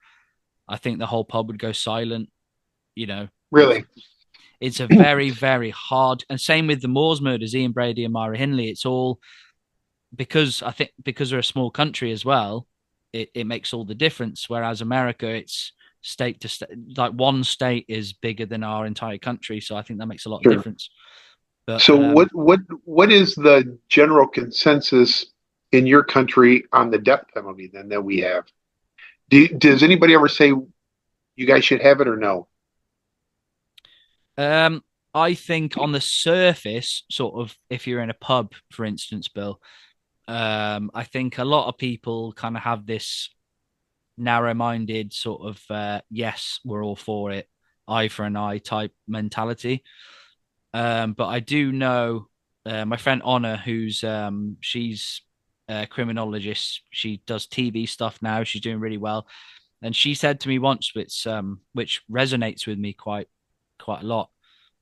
Speaker 1: I think the whole pub would go silent. You know, it's
Speaker 2: Really.
Speaker 1: it's a very, very hard, and same with the Moors murders, Ian Brady and Myra Hindley. It's all because I think because we're a small country as well, it makes all the difference. Whereas America, it's state to state, like one state is bigger than our entire country, so I think that makes a lot of
Speaker 2: Sure.
Speaker 1: difference. But
Speaker 2: So what is the general consensus in your country on the death penalty then that we have? Does anybody ever say you guys should have it or no?
Speaker 1: um, I think on the surface, sort of, if you're in a pub, for instance, Bill, I think a lot of people kind of have this narrow-minded sort of, yes, we're all for it, eye for an eye type mentality. But I do know my friend Honor, who's she's a criminologist. She does TV stuff now. She's doing really well, and she said to me once, which resonates with me quite a lot.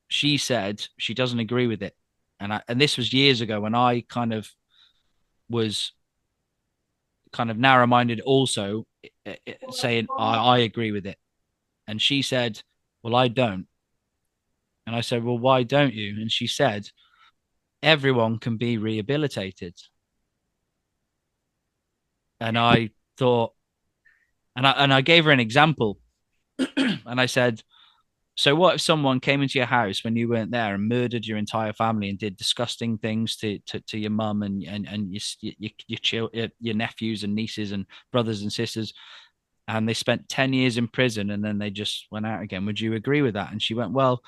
Speaker 1: She said she doesn't agree with it, and this was years ago when I kind of was kind of narrow minded, also saying I agree with it. And she said Well, I don't. And I said, well, why don't you? And she said, everyone can be rehabilitated. And I thought, and I gave her an example. And I said, so what if someone came into your house when you weren't there and murdered your entire family and did disgusting things to your mum and your nephews and nieces and brothers and sisters, and they spent 10 years in prison and then they just went out again? Would you agree with that? And she went, well,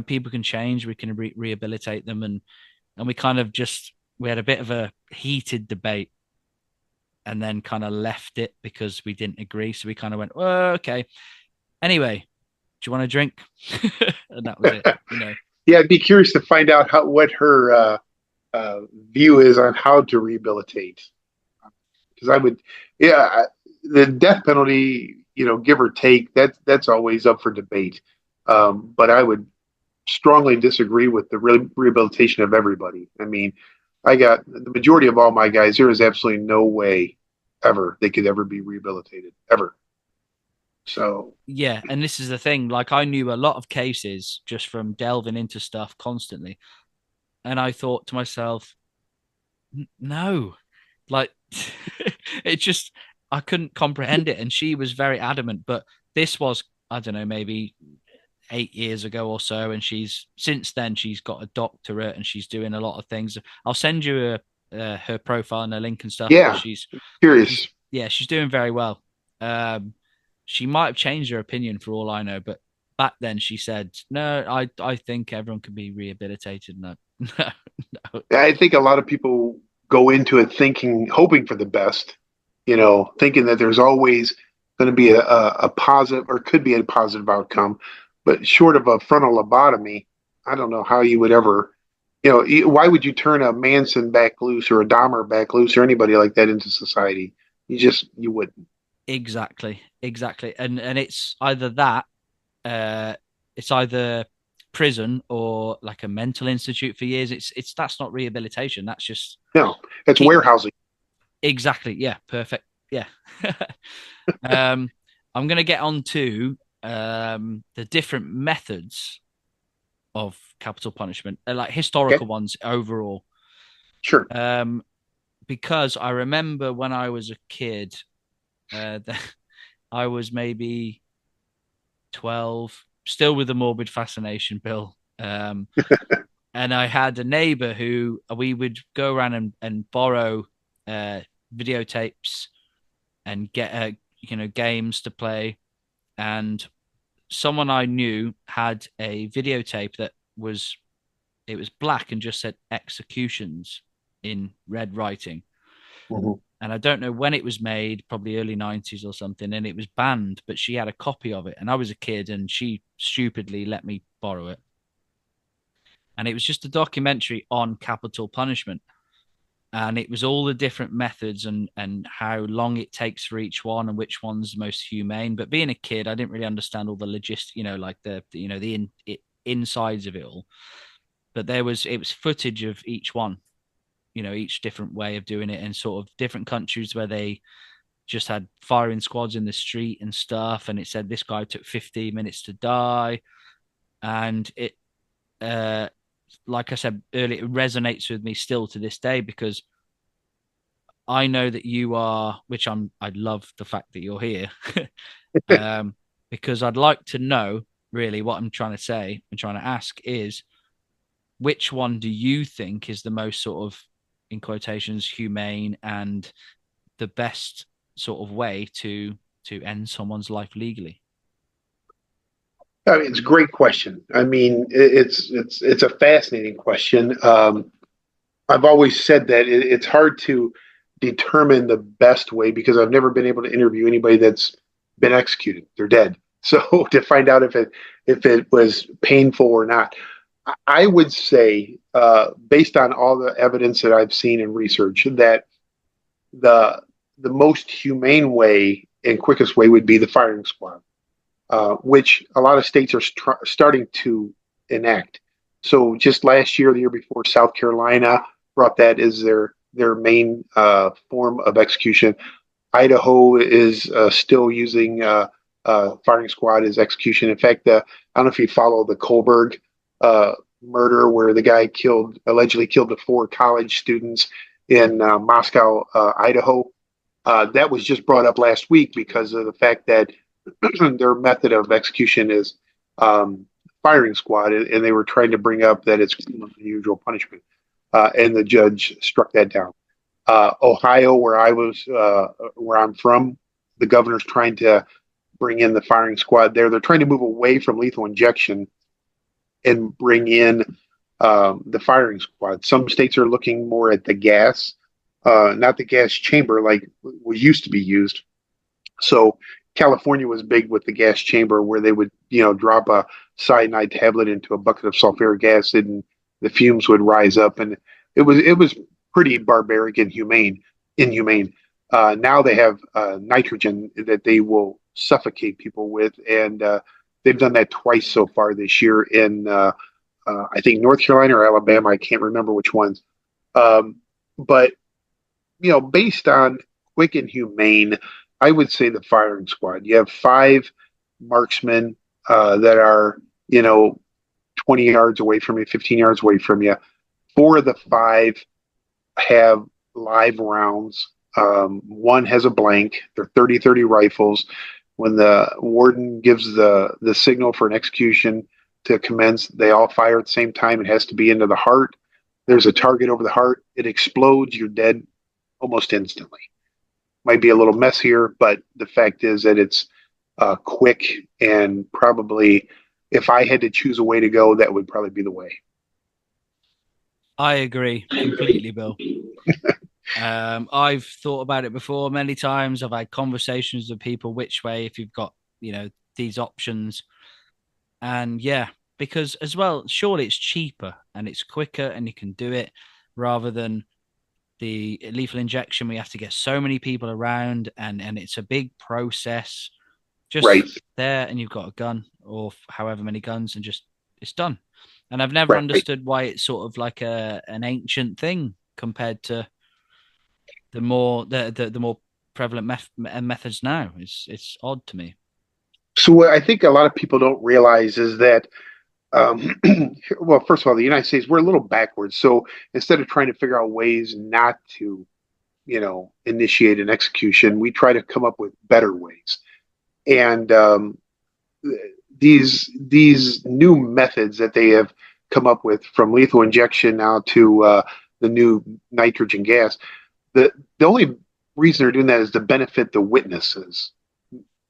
Speaker 1: people can change, we can rehabilitate them. And we kind of just, we had a bit of a heated debate and then kind of left it because we didn't agree. So we kind of went, oh, okay. Anyway, do you want a drink? And that was it.
Speaker 2: Yeah, I'd be curious to find out what her view is on how to rehabilitate. Because I would, yeah, the death penalty, give or take, that's always up for debate. But I would strongly disagree with the rehabilitation of everybody. I mean, I got the majority of all my guys. There is absolutely no way ever they could ever be rehabilitated ever. So
Speaker 1: Yeah, and this is the thing. Like, I knew a lot of cases just from delving into stuff constantly, and I thought to myself, no, like it just, I couldn't comprehend it. And she was very adamant. But this was, I don't know, maybe 8 years ago or so, and since then she's got a doctorate and she's doing a lot of things. I'll send you her profile and a link and stuff, because
Speaker 2: yeah,
Speaker 1: she's
Speaker 2: curious.
Speaker 1: yeah, she's doing very well. She might have changed her opinion for all I know, but back then she said, no, I think everyone can be rehabilitated. No, no, no.
Speaker 2: I think a lot of people go into it hoping for the best, thinking that there's always going to be a positive or could be a positive outcome. But short of a frontal lobotomy, I don't know how you would ever, why would you turn a Manson back loose or a Dahmer back loose or anybody like that into society? You wouldn't.
Speaker 1: Exactly, exactly. And it's either that, uh, it's either prison or like a mental institute for years. It's that's not rehabilitation. That's just
Speaker 2: No, it's
Speaker 1: keep
Speaker 2: warehousing.
Speaker 1: exactly. Yeah, perfect. Yeah. um, I'm gonna get on to the different methods of capital punishment, like
Speaker 2: Okay,
Speaker 1: historical ones overall.
Speaker 2: sure.
Speaker 1: Um, because I remember when I was a kid, I was maybe 12, still with the morbid fascination, Bill. And I had a neighbor who we would go around and borrow uh, videotapes and get games to play. And someone I knew had a videotape that was, it was black and just said executions in red writing.
Speaker 2: Mhm.
Speaker 1: And I don't know when it was made, probably early 90s or something, and it was banned, but she had a copy of it. And I was a kid and she stupidly let me borrow it. And it was just a documentary on capital punishment. And it was all the different methods and how long it takes for each one and which one's most humane. But being a kid, I didn't really understand all the logistics, like the insides of it all. But it was footage of each one, each different way of doing it, and sort of different countries where they just had firing squads in the street and stuff. And it said this guy took 15 minutes to die. And uh, like I said earlier, it resonates with me still to this day, because I know that you are, which I love the fact that you're here, um, because I'd like to know really what I'm trying to say and trying to ask is, which one do you think is the most sort of, in quotations, humane and the best sort of way to end someone's life legally?
Speaker 2: I mean, it's a great question. I mean, it's a fascinating question. I've always said that it's hard to determine the best way because I've never been able to interview anybody that's been executed. They're dead. So to find out if it was painful or not, I would say, based on all the evidence that I've seen and research, that the the most humane way and quickest way would be the firing squad, which a lot of states are starting to enact. So just last year, the year before, South Carolina brought that as their main form of execution. Idaho is still using firing squad is execution. In fact, I don't know if you follow the Kohlberg uh, murder, where the guy allegedly killed the four college students in Moscow, Idaho. That was just brought up last week because of the fact that their method of execution is um, firing squad, and they were trying to bring up that it's unusual punishment, and the judge struck that down. Ohio, where I'm from, the governor's trying to bring in the firing squad there. They're trying to move away from lethal injection and bring in the firing squad. Some states are looking more at the gas, not the gas chamber like was used to be used. So California was big with the gas chamber, where they would, drop a cyanide tablet into a bucket of sulfuric acid, and the fumes would rise up, and it was pretty barbaric and inhumane. Now they have nitrogen that they will suffocate people with, and they've done that twice so far this year in I think North Carolina or Alabama. I can't remember which ones. Um, but based on quick and humane, I would say the firing squad. You have five marksmen that are, 20 yards away from you, 15 yards away from you. Four of the five have live rounds. One has a blank. They're 30-30 rifles. When the warden gives the signal for an execution to commence, they all fire at the same time. It has to be into the heart. There's a target over the heart. It explodes. You're dead almost instantly. Might be a little messier, but the fact is that it's quick, and probably, if I had to choose a way to go, that would probably be the way.
Speaker 1: I agree completely, Bill. I've thought about it before many times. I've had conversations with people which way if you've got, these options. And yeah, because as well, surely it's cheaper and it's quicker and you can do it rather than the lethal injection. We have to get so many people around and it's a big process. Just
Speaker 2: Right,
Speaker 1: there and you've got a gun or however many guns and just it's done. And I've never
Speaker 2: right.
Speaker 1: understood why it's sort of like an ancient thing compared to the more prevalent methods now. It's odd to me.
Speaker 2: So what I think a lot of people don't realize is that, um, well, first of all, the United States, we're a little backwards. So instead of trying to figure out ways not to, initiate an execution, we try to come up with better ways. And these new methods that they have come up with, from lethal injection now to the new nitrogen gas, the only reason they're doing that is to benefit the witnesses,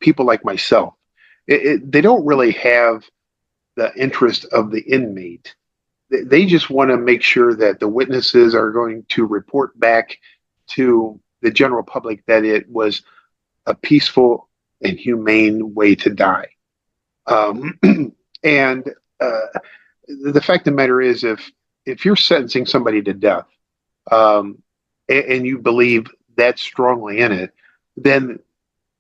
Speaker 2: people like myself. They don't really have the interest of the inmate. They just want to make sure that the witnesses are going to report back to the general public that it was a peaceful and humane way to die. Um, and the fact of the matter is, if you're sentencing somebody to death, um, and you believe that strongly in it, then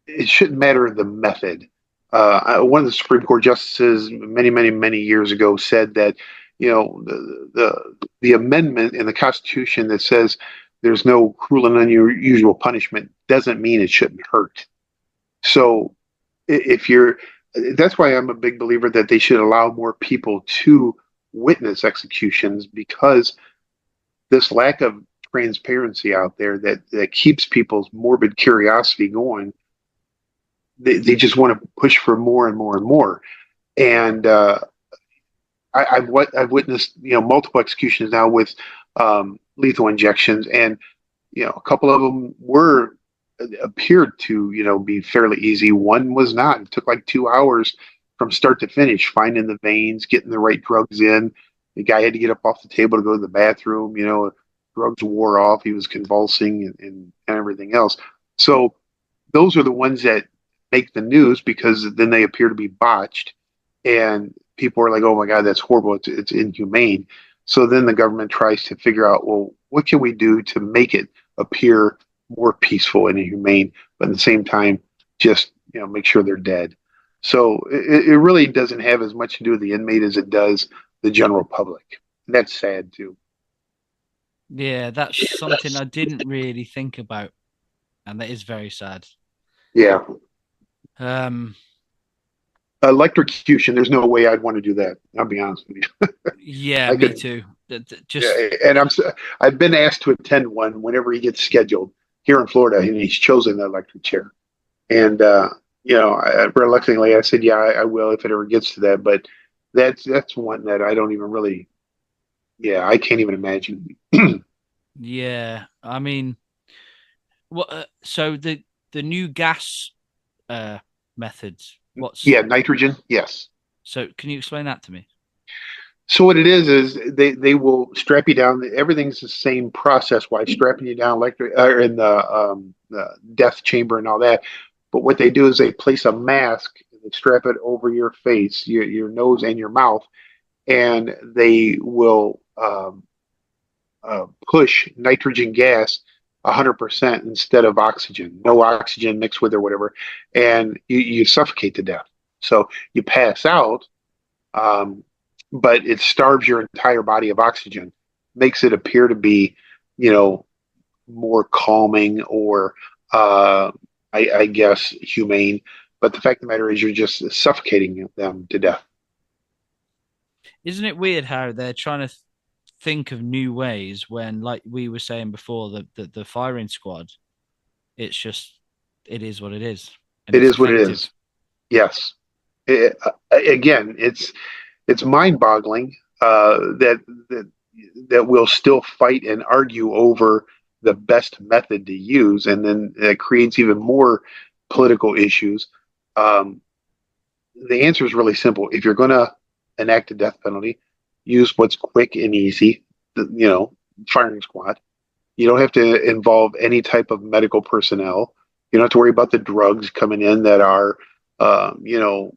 Speaker 2: it shouldn't matter the method. One of the Supreme Court justices many, many, many years ago said that, the amendment in the Constitution that says there's no cruel and unusual punishment doesn't mean it shouldn't hurt. So if you're, that's why I'm a big believer that they should allow more people to witness executions, because this lack of transparency out there that keeps people's morbid curiosity going. They just want to push for more and more and more. And I've witnessed, multiple executions now with lethal injections, and a couple of them appeared to be fairly easy. One was not. It took like 2 hours from start to finish, finding the veins, getting the right drugs in. The guy had to get up off the table to go to the bathroom. Drugs wore off. He was convulsing and everything else. So those are the ones that make the news, because then they appear to be botched, and people are like, "Oh my God, that's horrible! It's inhumane." So then the government tries to figure out, well, what can we do to make it appear more peaceful and humane, but at the same time, just make sure they're dead. So it really doesn't have as much to do with the inmate as it does the general public. And that's sad too.
Speaker 1: Yeah, that's something I didn't really think about, and that is very sad.
Speaker 2: Yeah,
Speaker 1: Um,
Speaker 2: Electrocution, there's no way I'd want to do that. I'll be honest with you.
Speaker 1: Yeah,
Speaker 2: I
Speaker 1: me
Speaker 2: could,
Speaker 1: too.
Speaker 2: yeah,
Speaker 1: Just
Speaker 2: and I've been asked to attend one whenever he gets scheduled here in Florida, and he's chosen the electric chair. And reluctantly, I said, yeah, I will if it ever gets to that. But that's one that I don't even really, yeah, I can't even imagine.
Speaker 1: yeah. I mean, what? So the new gas methods. What's
Speaker 2: Yeah, nitrogen, yes.
Speaker 1: so? Can you explain that to me?
Speaker 2: So what it is they will strap you down. Everything's the same process why strapping you down electric or in the death chamber and all that. But what they do is they place a mask and they strap it over your face, your nose and your mouth, and they will push nitrogen gas 100% instead of oxygen, no oxygen mixed with or whatever, and you suffocate to death. So you pass out, um, but it starves your entire body of oxygen, makes it appear to be, you know, more calming or, I guess, humane. But the fact of the matter is, you're just suffocating them to death.
Speaker 1: Isn't it weird how they're trying to think of new ways when, like we were saying before, the firing squad, it's just it is what it is, and
Speaker 2: It
Speaker 1: it's
Speaker 2: is what it is.
Speaker 1: effective.
Speaker 2: Yes. Again, it's mind-boggling that that we'll still fight and argue over the best method to use, and then it creates even more political issues. Um, the answer is really simple. If you're going to enact a death penalty, use what's quick and easy. Firing squad. You don't have to involve any type of medical personnel. You don't have to worry about the drugs coming in that are, you know,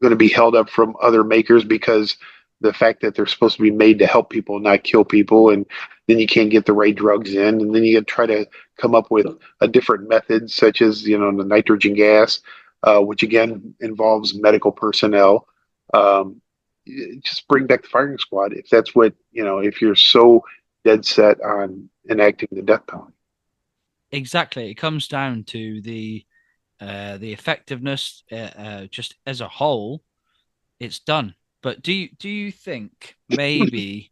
Speaker 2: going to be held up from other makers because the fact that they're supposed to be made to help people, not kill people, and then you can't get the right drugs in, and then you try to come up with a different method, such as the nitrogen gas, which again involves medical personnel. Um, just bring back the firing squad if that's what if you're so dead set on enacting the death penalty.
Speaker 1: Exactly. It comes down to the effectiveness, just as a whole. It's done. But do you think maybe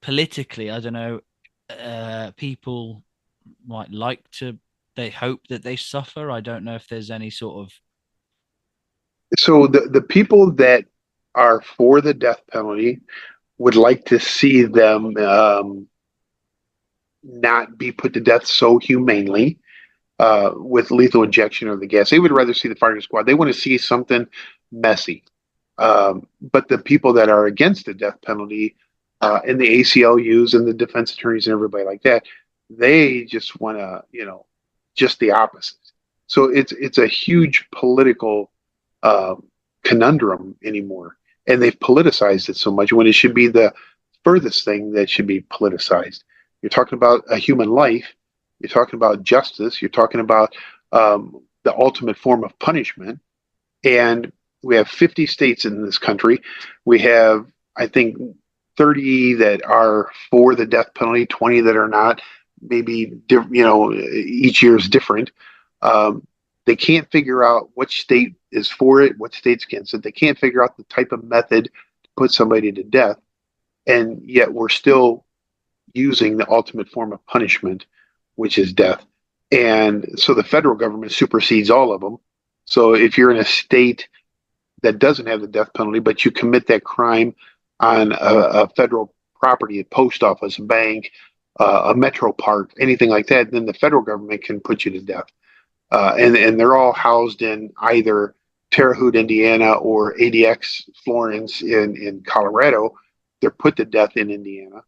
Speaker 1: politically, I don't know, people might like to, they hope that they suffer. I don't know if there's any sort of,
Speaker 2: So the people that are for the death penalty would like to see them not be put to death so humanely with lethal injection of the gas. They would rather see the firing squad. They want to see something messy. But the people that are against the death penalty and the ACLUs and the defense attorneys and everybody like that, they just want to, just the opposite. So it's a huge political uh, conundrum anymore, and they've politicized it so much when it should be the furthest thing that should be politicized. You're talking about a human life. You're talking about justice. You're talking about the ultimate form of punishment. And we have 50 states in this country. We have, I think, 30 that are for the death penalty, 20 that are not. Maybe, each year is different. They can't figure out which state is for it, what state's against it. They can't figure out the type of method to put somebody to death. And yet we're still using the ultimate form of punishment, which is death. And so the federal government supersedes all of them. So if you're in a state that doesn't have the death penalty, but you commit that crime on a federal property, a post office, a bank, a metro park, anything like that, then the federal government can put you to death. And they're all housed in either Terre Haute, Indiana, or ADX Florence in Colorado. They're put to death in Indiana.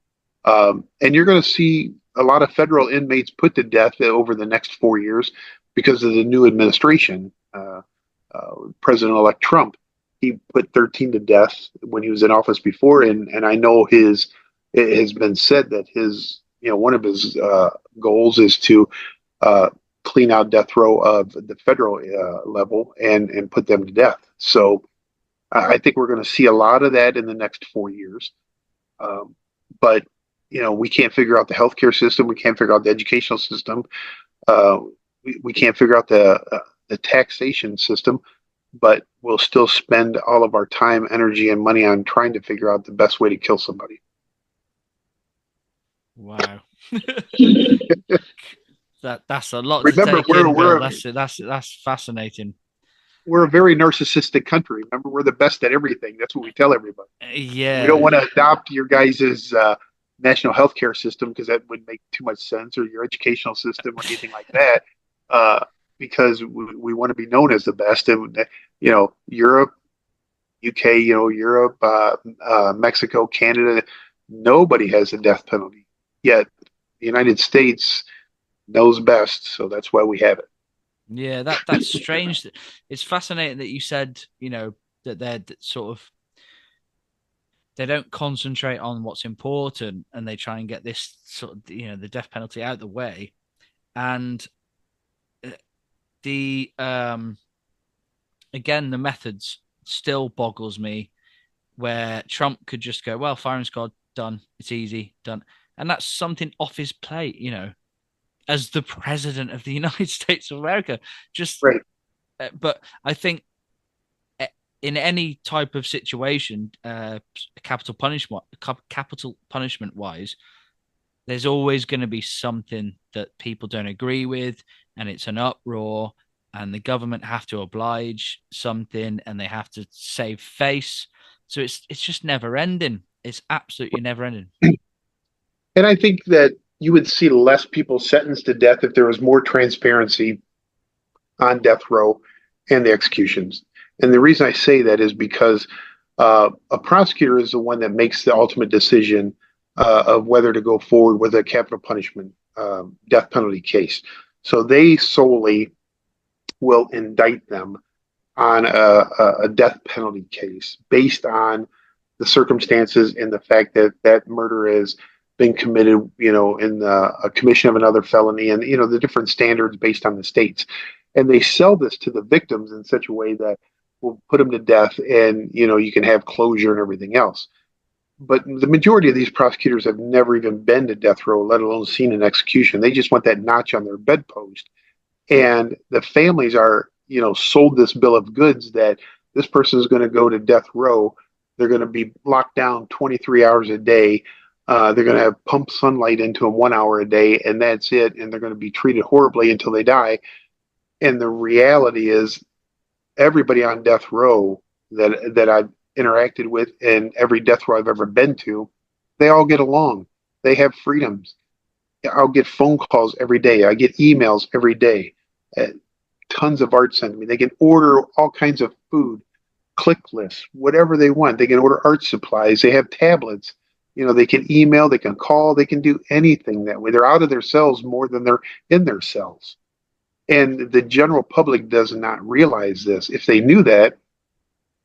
Speaker 2: And you're going to see a lot of federal inmates put to death over the next 4 years because of the new administration. President-elect Trump, he put 13 to death when he was in office before, and I know it has been said that one of his goals is to clean out death row of the federal level and put them to death. So I think we're going to see a lot of that in the next 4 years. But we can't figure out the healthcare system. We can't figure out the educational system. We can't figure out the taxation system. but we'll still spend all of our time, energy, and money on trying to figure out the best way to kill somebody.
Speaker 1: Wow. That's a lot to
Speaker 2: Remember,
Speaker 1: take in, Bill. That's fascinating.
Speaker 2: we're a very narcissistic country. Remember, we're the best at everything. That's what we tell everybody. We don't
Speaker 1: Yeah.
Speaker 2: want to adopt your guys' national healthcare system because that would make too much sense, or your educational system, or anything like that. Uh, because we want to be known as the best. And Europe, UK, Europe, Mexico, Canada, nobody has a death penalty. Yet the United States knows best, so that's why we have it.
Speaker 1: Yeah, that's strange. It's fascinating that you said, that that sort of they don't concentrate on what's important and they try and get this sort of, the death penalty out of the way. And uh, the again, the methods still boggles me where Trump could just go, well, firing squad done, it's easy, done. And that's something off his plate, as the president of the United States of America. Just,
Speaker 2: Right.
Speaker 1: but I think in any type of situation, capital punishment wise, there's always going to be something that people don't agree with, and it's an uproar, and the government have to oblige something, and they have to save face. So it's just never ending. It's absolutely never ending.
Speaker 2: And I think that you would see less people sentenced to death if there was more transparency on death row and the executions. And the reason I say that is because a prosecutor is the one that makes the ultimate decision of whether to go forward with a capital punishment death penalty case. So they solely will indict them on a death penalty case based on the circumstances and the fact that that murder is been committed, in a commission of another felony, and the different standards based on the states. And they sell this to the victims in such a way that will put them to death, and you can have closure and everything else. But the majority of these prosecutors have never even been to death row, let alone seen an execution. They just want that notch on their bedpost, and the families are sold this bill of goods that this person is going to go to death row. They're going to be locked down 23 hours a day. They're going to have pump sunlight into them 1 hour a day, and that's it. And they're going to be treated horribly until they die. And the reality is, everybody on death row that I've interacted with, and every death row I've ever been to, they all get along. They have freedoms. I'll get phone calls every day. I get emails every day. Uh, Tons of art sent to me. They can order all kinds of food, click lists, whatever they want. They can order art supplies. They have tablets. They can email, they can call, they can do anything that way. They're out of their cells more than they're in their cells. And the general public does not realize this. If they knew that,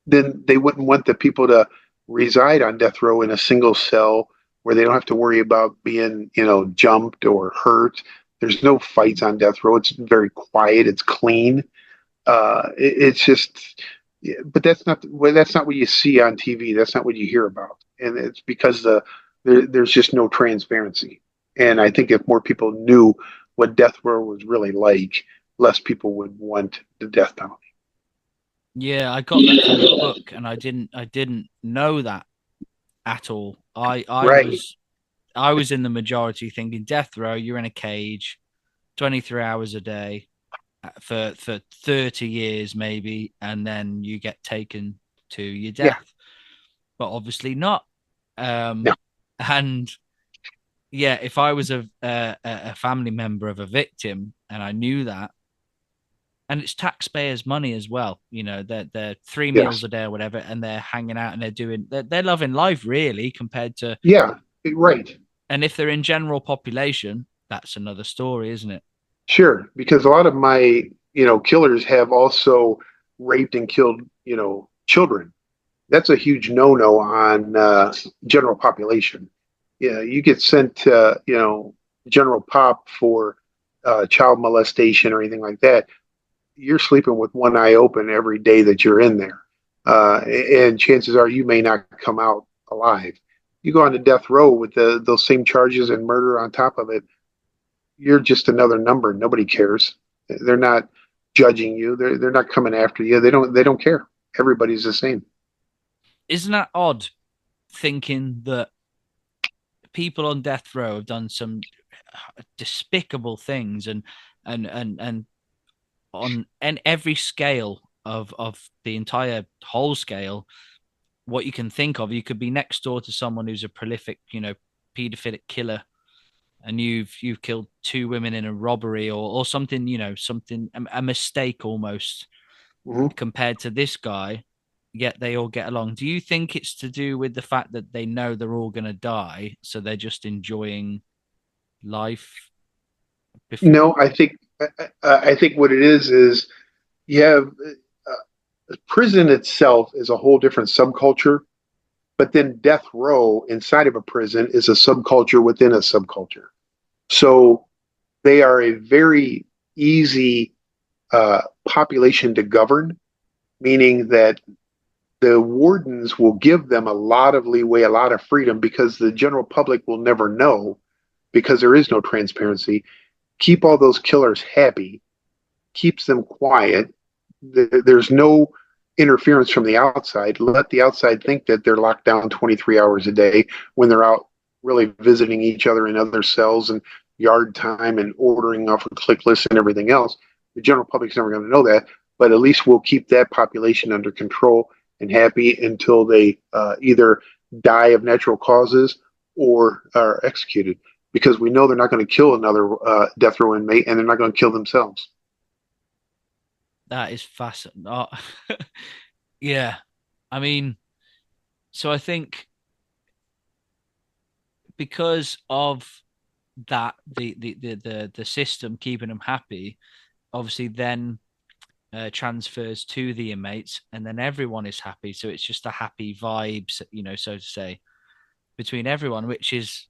Speaker 2: then they wouldn't want the people to reside on death row in a single cell where they don't have to worry about being, jumped or hurt. There's no fights on death row. It's very quiet. It's clean. It's just, yeah, but that's not what you see on TV. That's not what you hear about, and it's because there's just no transparency. And I think if more people knew what death row was really like, less people would want the death penalty.
Speaker 1: Yeah, I got that from the book, and I didn't know that at all.
Speaker 2: Right.
Speaker 1: I was in the majority thinking death row, you're in a cage, 23 hours a day for 30 years maybe, and then you get taken to your
Speaker 2: Yeah.
Speaker 1: death. But obviously not.
Speaker 2: No.
Speaker 1: And yeah, if I was a family member of a victim and I knew that, and it's taxpayers' money as well, they're three meals
Speaker 2: Yes.
Speaker 1: a day or whatever, and they're hanging out and they're loving life really compared to,
Speaker 2: Yeah. Right.
Speaker 1: and if they're in general population, that's another story, isn't it?
Speaker 2: Sure. Because a lot of my killers have also raped and killed children. That's a huge no-no on general population. Yeah, you get sent to general pop for child molestation or anything like that. You're sleeping with one eye open every day that you're in there, and chances are you may not come out alive. You go on to death row with those same charges and murder on top of it. You're just another number. Nobody cares. They're not. judging you. They're not coming after you. They don't care. Everybody's the same.
Speaker 1: Isn't that odd thinking that people on death row have done some despicable things and on and every scale of the entire whole scale, what you can think of, you could be next door to someone who's a prolific, pedophilic killer, and you've killed two women in a robbery or something, something a mistake almost
Speaker 2: Mm-hmm.
Speaker 1: compared to this guy, yet they all get along. Do you think it's to do with the fact that they know they're all going to die, so they're just enjoying life before?
Speaker 2: No, I think what it is you have prison itself is a whole different subculture, but then death row inside of a prison is a subculture within a subculture. So they are a very easy population to govern, meaning that the wardens will give them a lot of leeway, a lot of freedom, because the general public will never know because there is no transparency. Keep all those killers happy, keeps them quiet. There's no interference from the outside. Let the outside think that they're locked down 23 hours a day when they're out really visiting each other in other cells and yard time and ordering off a click list and everything else. The general public's never going to know that, but at least we'll keep that population under control and happy until they either die of natural causes or are executed, because we know they're not going to kill another death row inmate, and they're not going to kill themselves.
Speaker 1: That is fascinating. Oh, yeah. I mean, so I think because of that, the system keeping them happy, obviously then transfers to the inmates, and then everyone is happy. So it's just a happy vibes, so to say, between everyone, which is,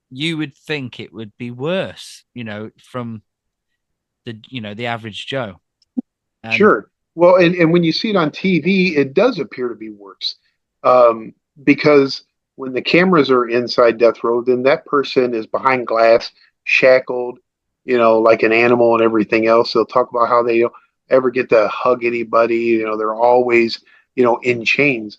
Speaker 1: you would think it would be worse, from the average Joe. And
Speaker 2: Sure. Well, and when you see it on TV, it does appear to be worse, because when the cameras are inside death row, then that person is behind glass, shackled, like an animal and everything else. They'll talk about how they don't ever get to hug anybody. They're always, in chains.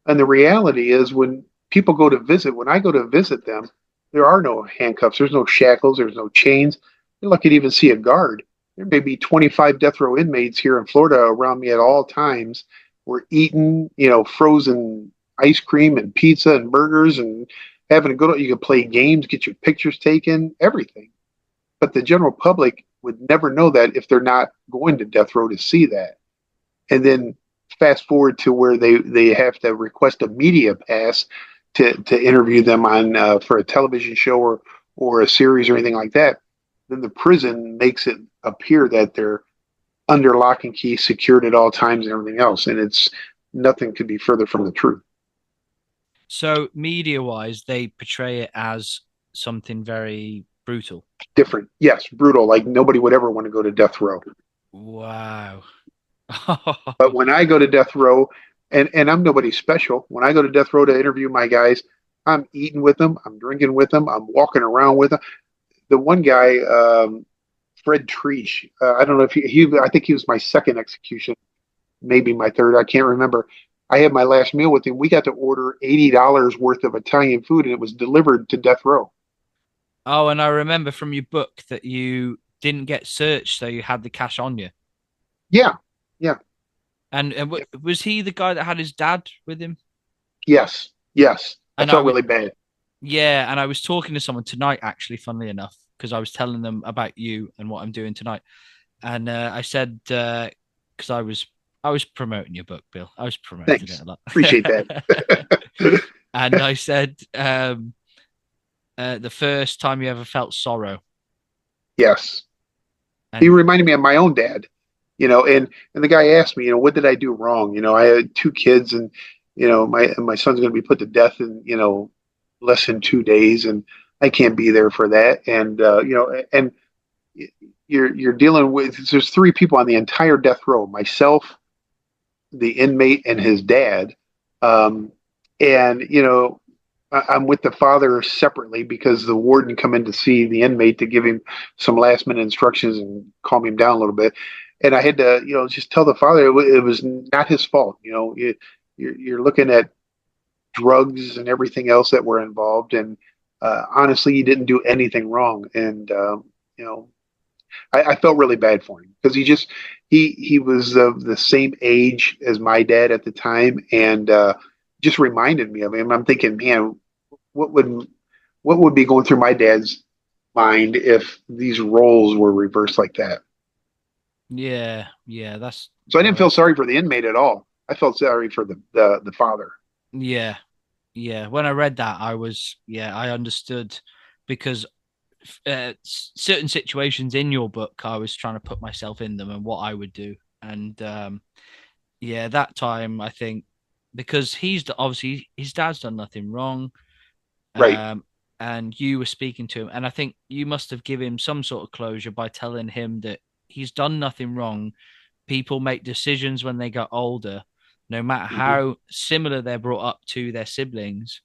Speaker 2: And the reality is, when people go to visit, when I go to visit them, there are no handcuffs, there's no shackles, there's no chains. You're lucky to even see a guard. There may be 25 death row inmates here in Florida around me at all times. We're eating, frozen ice cream and pizza and burgers and having a good. You can play games, get your pictures taken, everything. But the general public would never know that if they're not going to death row to see that. And then fast forward to where they have to request a media pass to interview them on for a television show or a series or anything like that. Then the prison makes it appear that they're under lock and key, secured at all times, and everything else. And it's nothing could be further from the truth.
Speaker 1: so media wise, they portray it as something very brutal.
Speaker 2: Different, yes, brutal. Like nobody would ever want to go to death row.
Speaker 1: Wow.
Speaker 2: But when I go to death row, and I'm nobody special, when I go to death row to interview my guys, I'm eating with them, I'm drinking with them, I'm walking around with them. The one guy, Fred Treesh, I don't know if I think he was my second execution, maybe my third, I can't remember. I had my last meal with him. We got to order $80 worth of Italian food, and it was delivered to death row.
Speaker 1: Oh, and I remember from your book that you didn't get searched, so you had the cash on you.
Speaker 2: Yeah, yeah,
Speaker 1: And was he the guy that had his dad with him?
Speaker 2: yes, yes. I
Speaker 1: And I
Speaker 2: felt
Speaker 1: would,
Speaker 2: really bad.
Speaker 1: yeah, and I was talking to someone tonight, actually, funnily enough, because I was telling them about you and what I'm doing tonight. And I said, because I was promoting your book, Bill. I was promoting it
Speaker 2: Thanks.
Speaker 1: a lot.
Speaker 2: Appreciate that.
Speaker 1: And I said, the first time you ever felt sorrow.
Speaker 2: Yes. He
Speaker 1: And
Speaker 2: reminded me of my own dad, and the guy asked me, what did I do wrong? I had two kids, and my son's going to be put to death in less than 2 days, and I can't be there for that. And and you're dealing with, there's three people on the entire death row: myself, the inmate, and his dad. And I'm with the father separately because the warden come in to see the inmate to give him some last minute instructions and calm him down a little bit. And I had to, just tell the father it was not his fault. You're looking at drugs and everything else that were involved, and honestly, he didn't do anything wrong. And you know, I felt really bad for him because he was of the same age as my dad at the time, and just reminded me of him. I'm thinking, man, what would what would be going through my dad's mind if these roles were reversed like that?
Speaker 1: Yeah, yeah, that's
Speaker 2: So I
Speaker 1: well,
Speaker 2: didn't feel
Speaker 1: that's
Speaker 2: sorry for the inmate at all. I felt sorry for the father.
Speaker 1: yeah, yeah. When I read that, yeah, I understood because certain situations in your book, I was trying to put myself in them and what I would do. And yeah, that time I think because obviously his dad's done nothing wrong,
Speaker 2: Right.
Speaker 1: um, and you were speaking to him, and I think you must have given him some sort of closure by telling him that he's done nothing wrong. People make decisions when they get older, no matter
Speaker 2: Hmm.
Speaker 1: how similar they're brought up to their siblings,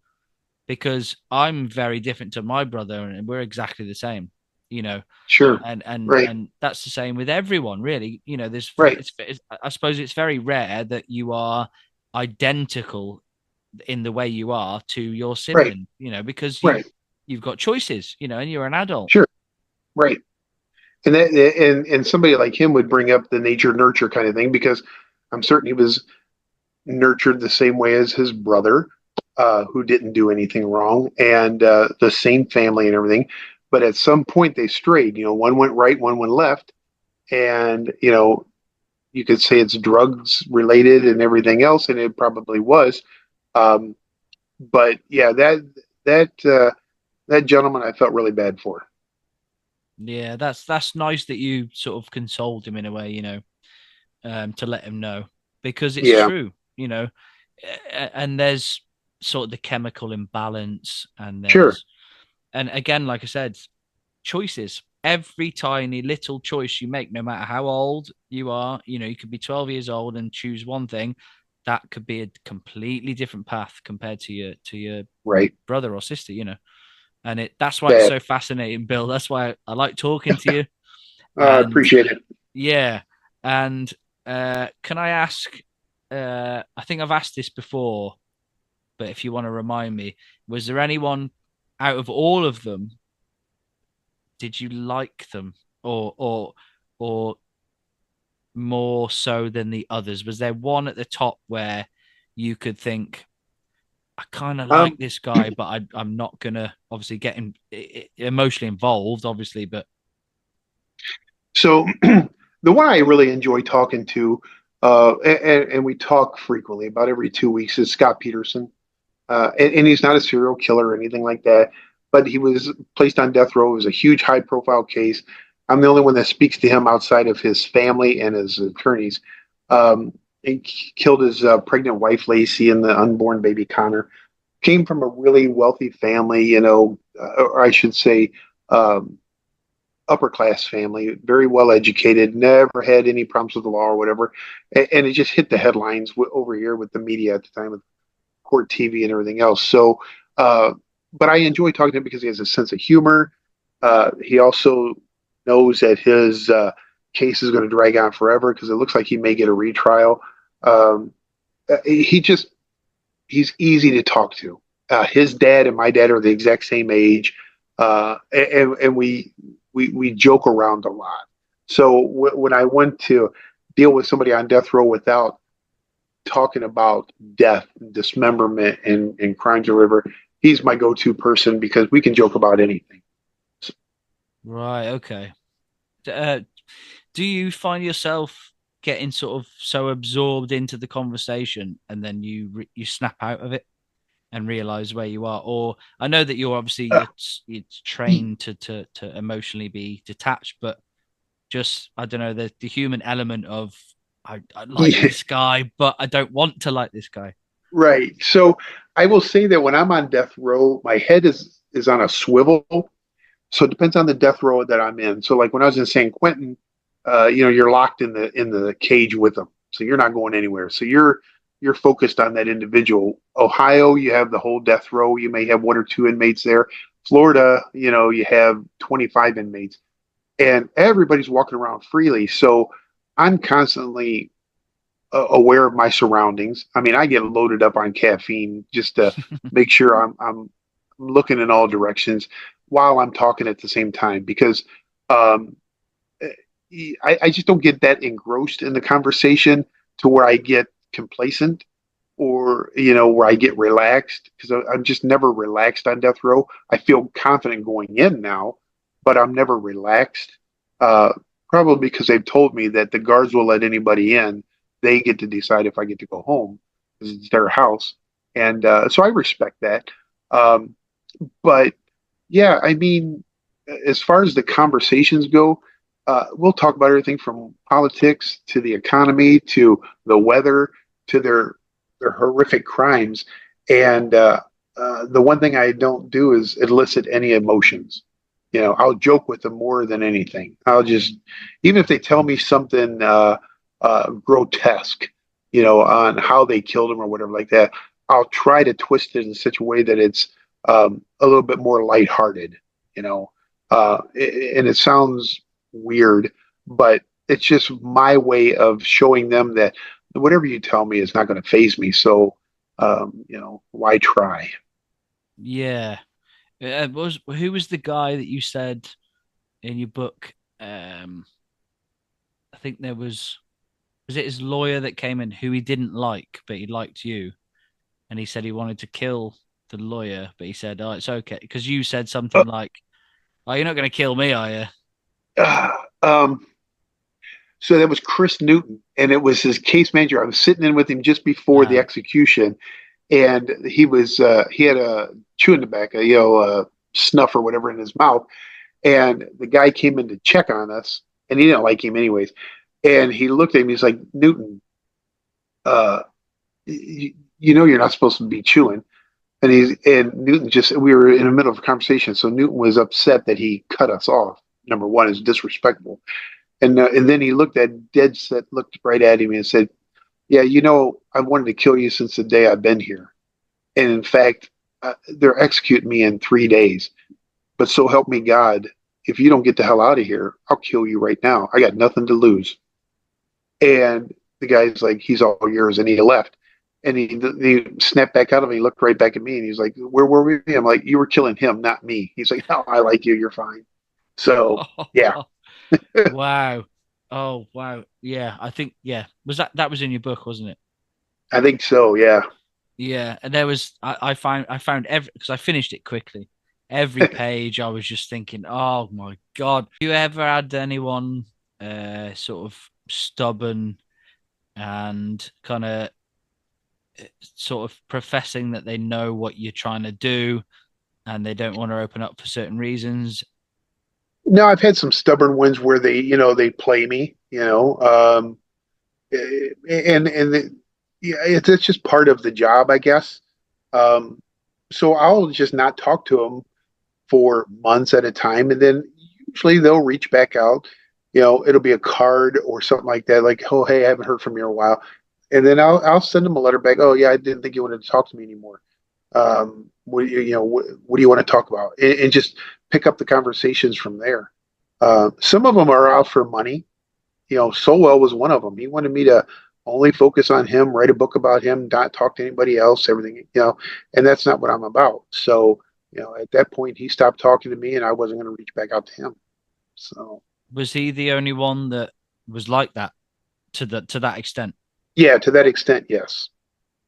Speaker 1: because I'm very different to my brother and we're exactly the same, you know.
Speaker 2: Sure. Right.
Speaker 1: And that's the same with everyone, really.
Speaker 2: Right.
Speaker 1: I suppose it's very rare that you are identical in the way you are to your
Speaker 2: Right.
Speaker 1: sibling, because
Speaker 2: Right.
Speaker 1: you've got choices, and you're an adult.
Speaker 2: Sure. Right. And somebody like him would bring up the nature nurture kind of thing because I'm certain he was nurtured the same way as his brother, who didn't do anything wrong, and the same family and everything. But at some point they strayed. One went right, one went left, and you could say it's drugs related and everything else, and it probably was. Um, but yeah, that gentleman I felt really bad for.
Speaker 1: Yeah, that's nice that you sort of consoled him in a way, to let him know because it's
Speaker 2: Yeah,
Speaker 1: true, and there's sort of the chemical imbalance, and
Speaker 2: sure.
Speaker 1: again, like I said, choices. Every tiny little choice you make, no matter how old you are, you could be 12 years old and choose one thing. That could be a completely different path compared to your
Speaker 2: Right.
Speaker 1: brother or sister, And that's why it's
Speaker 2: Bad.
Speaker 1: so fascinating, Bill. That's why I like talking to you.
Speaker 2: I
Speaker 1: And
Speaker 2: appreciate it.
Speaker 1: yeah, and can I ask? I think I've asked this before, but if you want to remind me, was there anyone out of all of them? Did you like them, or more so than the others? Was there one at the top where you could think, I kind of like
Speaker 2: Um,
Speaker 1: this guy, but I'm not gonna obviously get him emotionally involved, obviously, but
Speaker 2: so the one I really enjoy talking to, and we talk frequently, about every 2 weeks, is Scott Peterson. And he's not a serial killer or anything like that, but he was placed on death row. It was a huge, high-profile case. I'm the only one that speaks to him outside of his family and his attorneys. He killed his pregnant wife Lacey and the unborn baby Connor. Came from a really wealthy family, or I should say, um, upper class family, very well educated, never had any problems with the law or whatever. And it just hit the headlines over here with the media at the time, with court TV and everything else. So, uh, but I enjoy talking to him because he has a sense of humor. He also knows that his case is going to drag on forever because it looks like he may get a retrial. Um, he just he's easy to talk to. His dad and my dad are the exact same age, and we joke around a lot. So when I went to deal with somebody on death row without talking about death, dismemberment, and crimes or whatever, he's my go-to person because we can joke about anything. So,
Speaker 1: right, okay. Uh, do you find yourself getting sort of so absorbed into the conversation and then you snap out of it and realize where you are? Or I know that you're obviously
Speaker 2: uh,
Speaker 1: you're trained to emotionally be detached, but just I don't know the human element of I like
Speaker 2: yeah,
Speaker 1: this guy, but I don't want to like this guy.
Speaker 2: right. So I will say that when I'm on death row, my head is on a swivel. So it depends on the death row that I'm in. So like when I was in San Quentin, you're locked in the cage with them, so you're not going anywhere. So you're focused on that individual. Ohio, you have the whole death row. You may have one or two inmates there. Florida, you have 25 inmates, and everybody's walking around freely. So I'm constantly aware of my surroundings. I mean, I get loaded up on caffeine just to make sure I'm looking in all directions while I'm talking at the same time because um, I just don't get that engrossed in the conversation to where I get complacent or where I get relaxed because I'm just never relaxed on death row. I feel confident going in now, but I'm never relaxed. Uh, Probably because they've told me that the guards will let anybody in. They get to decide if I get to go home because it's their house, and so I respect that. Um, but yeah, I mean, as far as the conversations go, we'll talk about everything from politics to the economy to the weather to their horrific crimes. And the one thing I don't do is elicit any emotions. I'll joke with them more than anything. I'll just, even if they tell me something grotesque, on how they killed him or whatever like that, I'll try to twist it in such a way that it's a little bit more lighthearted, you know. And it sounds weird, but it's just my way of showing them that whatever you tell me is not going to phase me. So, why try?
Speaker 1: Yeah. Was who was the guy that you said in your book? I think there was it his lawyer that came in who he didn't like, but he liked you, and he said he wanted to kill the lawyer, but he said, "Oh, it's okay," because you said
Speaker 2: Uh,
Speaker 1: something like, "Oh, you're not going to kill me, are you?"
Speaker 2: uh, um, so that was Chris Newton, and it was his case manager. I was sitting in with him just before the
Speaker 1: Ah,
Speaker 2: execution, and he had a chewing tobacco, snuff or whatever in his mouth, and the guy came in to check on us, and he didn't like him anyways. And he looked at me. He's like, Newton, uh, you're not supposed to be chewing. And Newton just we were in the middle of a conversation, so Newton was upset that he cut us off. Number one is disrespectful, and then he looked at dead set, looked right at him and said, "Yeah, I wanted to kill you since the day I've been here, and in fact, they're executing me in 3 days. But so help me God, if you don't get the hell out of here, I'll kill you right now. I got nothing to lose." And the guy's like, "He's all yours," and he left. And he snapped back out of me. He looked right back at me, and he's like, "Where were we?" I'm like, "You were killing him, not me." He's like, "No, I like you. You're fine." So yeah,
Speaker 1: wow. Oh, wow. Yeah, I think was that was in your book, wasn't it?
Speaker 2: I think so. Yeah.
Speaker 1: Yeah, and there was I found every because I finished it quickly. Every page I was just thinking, oh my God. You ever had anyone sort of stubborn and kind of sort of professing that they know what you're trying to do and they don't want to open up for certain reasons?
Speaker 2: No, I've had some stubborn ones where they play me, yeah, it's just part of the job, I guess. Um, so I'll just not talk to them for months at a time, and then usually they'll reach back out. It'll be a card or something like that, like, "Oh, hey, I haven't heard from you in a while," and then I'll send them a letter back. "Oh, yeah, I didn't think you wanted to talk to me anymore. What do you want to talk about?" And just pick up the conversations from there. Some of them are out for money. Sowell was one of them. He wanted me to only focus on him, write a book about him, not talk to anybody else, everything, and that's not what I'm about. So, at that point, he stopped talking to me, and I wasn't going to reach back out to him. So,
Speaker 1: Was he the only one that was like that to that extent?
Speaker 2: yeah, to that extent, yes,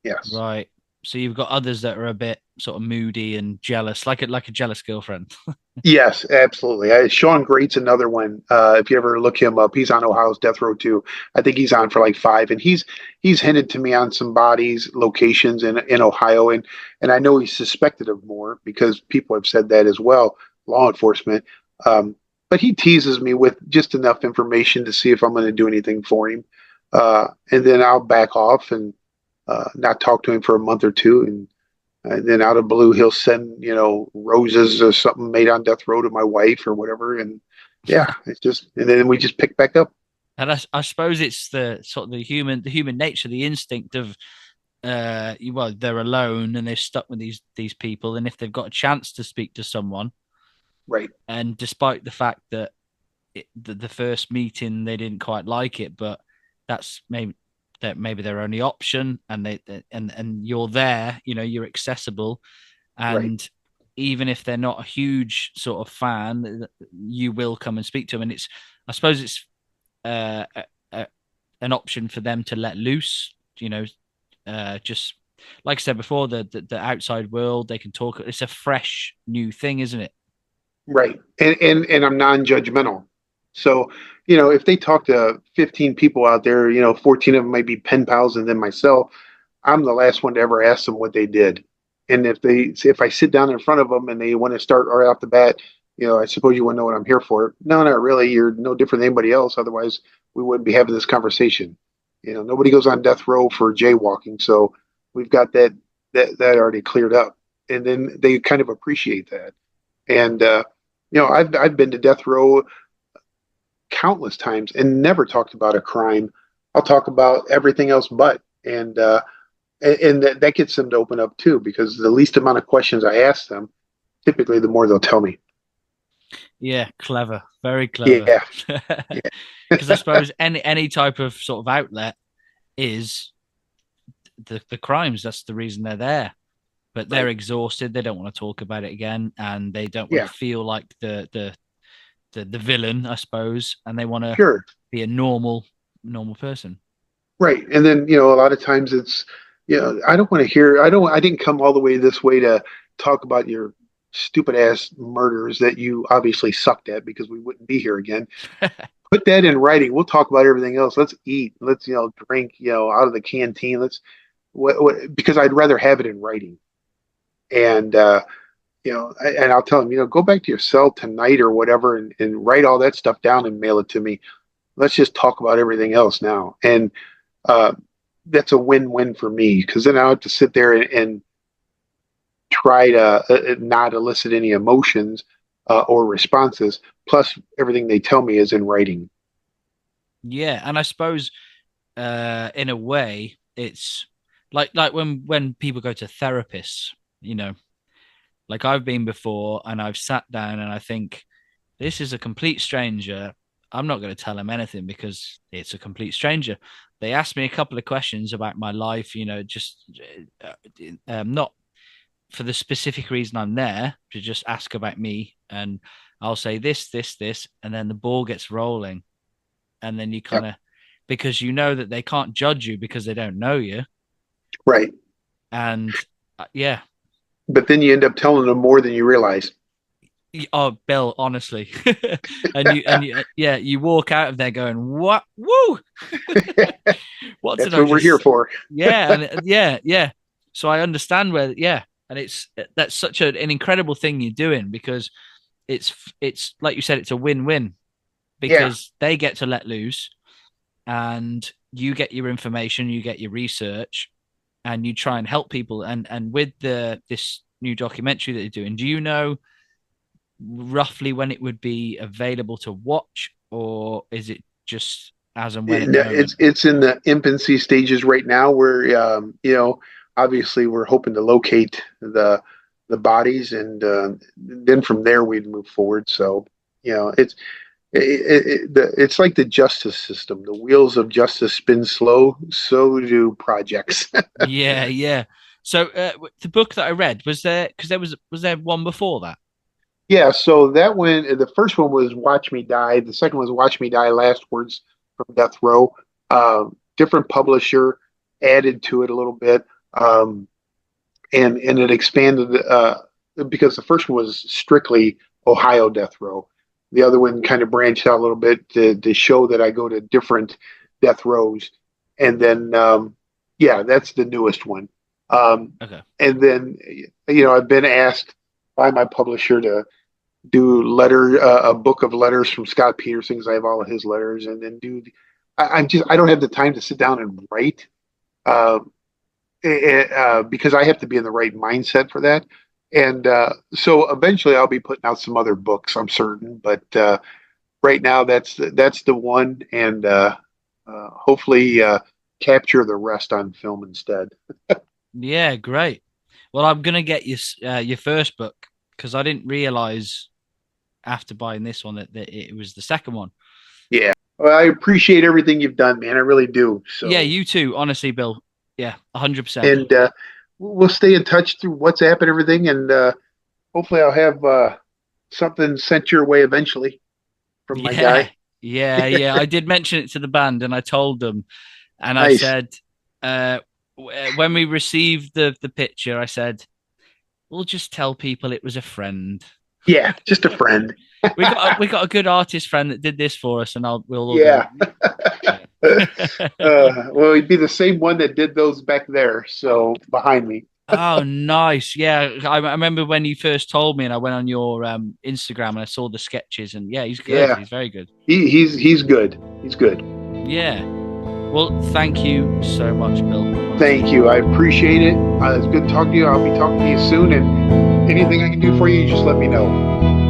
Speaker 2: yes.
Speaker 1: Right. So you've got others that are a bit sort of moody and jealous, like a jealous girlfriend.
Speaker 2: Yes, absolutely. Sean Great's another one. If you ever look him up, he's on Ohio's Death Row too. I think he's on for like 5, and he's hinted to me on some bodies, locations in Ohio, and I know he's suspected of more because people have said that as well, law enforcement. Um, but he teases me with just enough information to see if I'm going to do anything for him, and then I'll back off and not talk to him for a month or two, and then out of blue, he'll send, roses or something made on death row to my wife or whatever. And yeah, and then we just pick back up.
Speaker 1: And I suppose it's the sort of the human nature, the instinct of well, they're alone and they're stuck with these people, and if they've got a chance to speak to someone,
Speaker 2: Right.
Speaker 1: and despite the fact that the first meeting they didn't quite like it, but that's maybe their only option, and and you're there, you're accessible,
Speaker 2: Right.
Speaker 1: and even if they're not a huge sort of fan, you will come and speak to them, and I suppose it's uh, a, a, an option for them to let loose, just like I said before, the outside world, they can talk. It's a fresh new thing, isn't it?
Speaker 2: Right. And I'm non-judgmental. So, if they talk to 15 people out there, 14 of them might be pen pals and then myself, I'm the last one to ever ask them what they did. And if I sit down in front of them and they want to start right off the bat, I suppose you want to know what I'm here for. No, not really. You're no different than anybody else. Otherwise, we wouldn't be having this conversation. Nobody goes on death row for jaywalking. So we've got that already cleared up. And then they kind of appreciate that. And I've been to death row countless times and never talked about a crime. I'll talk about everything else but, and that gets them to open up too, because the least amount of questions I ask them, typically the more they'll tell me.
Speaker 1: Yeah, clever, very clever.
Speaker 2: Yeah,
Speaker 1: Because I suppose any type of sort of outlet is the crimes. That's the reason they're there. But they're
Speaker 2: right.
Speaker 1: exhausted. They don't want to talk about it again, and they don't want
Speaker 2: Yeah,
Speaker 1: to feel like the villain, I suppose. And they want to
Speaker 2: sure.
Speaker 1: be a normal person.
Speaker 2: Right. And then, a lot of times it's, I don't want to hear, I didn't come all the way this way to talk about your stupid ass murders that you obviously sucked at because we wouldn't be here again. Put that in writing. We'll talk about everything else. Let's eat. Let's, drink, out of the canteen. Because I'd rather have it in writing. And, and I'll tell them, go back to your cell tonight or whatever and write all that stuff down and mail it to me. Let's just talk about everything else now. And uh, that's a win-win for me because then I don't have to sit there and try to not elicit any emotions or responses. Plus, everything they tell me is in writing.
Speaker 1: Yeah, and I suppose in a way it's like when people go to therapists, you know, like I've been before and I've sat down and I think this is a complete stranger. I'm not going to tell him anything because it's a complete stranger. They asked me a couple of questions about my life, just not for the specific reason I'm there, to just ask about me. And I'll say this, and then the ball gets rolling. And then you kind
Speaker 2: Yep.
Speaker 1: of, because you know that they can't judge you because they don't know you.
Speaker 2: Right.
Speaker 1: And yeah,
Speaker 2: But then you end up telling them more than you realize.
Speaker 1: oh, Bill, honestly, and yeah, you walk out of there going, "What? Woo! What did
Speaker 2: That's
Speaker 1: I
Speaker 2: what we're here
Speaker 1: just?"
Speaker 2: for.
Speaker 1: Yeah, and yeah. So I understand where, yeah, and that's such an incredible thing you're doing because it's like you said, it's a win-win
Speaker 2: Yeah.
Speaker 1: because they get to let loose and you get your information, you get your research, and you try and help people. And with this new documentary that you're doing, do you know roughly when it would be available to watch, or is it just as and when at the moment?
Speaker 2: It's in the infancy stages right now where obviously we're hoping to locate the bodies and then from there we'd move forward. So it's like the justice system. The wheels of justice spin slow, so do projects.
Speaker 1: Yeah, yeah. So the book that I read, was there, because was there one before that?
Speaker 2: Yeah, so that one, the first one was Watch Me Die. The second was Watch Me Die, Last Words from Death Row. Different publisher added to it a little bit, and it expanded because the first one was strictly Ohio Death Row. The other one kind of branched out a little bit to show that I go to different death rows, and then yeah, that's the newest one.
Speaker 1: Okay.
Speaker 2: And then I've been asked by my publisher to do a book of letters from Scott Peterson because I have all of his letters, and then I don't have the time to sit down and write uh, because I have to be in the right mindset for that. And so eventually I'll be putting out some other books, I'm certain, but right now that's the one, and hopefully capture the rest on film instead.
Speaker 1: Yeah, great. Well, I'm gonna get your first book because I didn't realize after buying this one that it was the second one.
Speaker 2: Yeah. Well, I appreciate everything you've done, man. I really do.
Speaker 1: Yeah,
Speaker 2: So,
Speaker 1: you too, honestly, Bill. Yeah, 100%.
Speaker 2: and we'll stay in touch through WhatsApp and everything, and hopefully I'll have something sent your way eventually from my
Speaker 1: Yeah,
Speaker 2: guy.
Speaker 1: yeah. I did mention it to the band, and I told them, and I
Speaker 2: Nice.
Speaker 1: said, when we received the picture, I said, we'll just tell people it was a friend.
Speaker 2: Yeah, just a friend.
Speaker 1: We got a good artist friend that did this for us, and we'll all go.
Speaker 2: Yeah. Well, he'd be the same one that did those back there. So behind me.
Speaker 1: Oh, nice. Yeah, I remember when you first told me, and I went on your Instagram and I saw the sketches, and yeah, he's good.
Speaker 2: Yeah,
Speaker 1: He's very good.
Speaker 2: he's good. He's good.
Speaker 1: Yeah. Well, thank you so much, Bill.
Speaker 2: Thank you. I appreciate it. It's good talking to you. I'll be talking to you soon. And anything I can do for you, just let me know.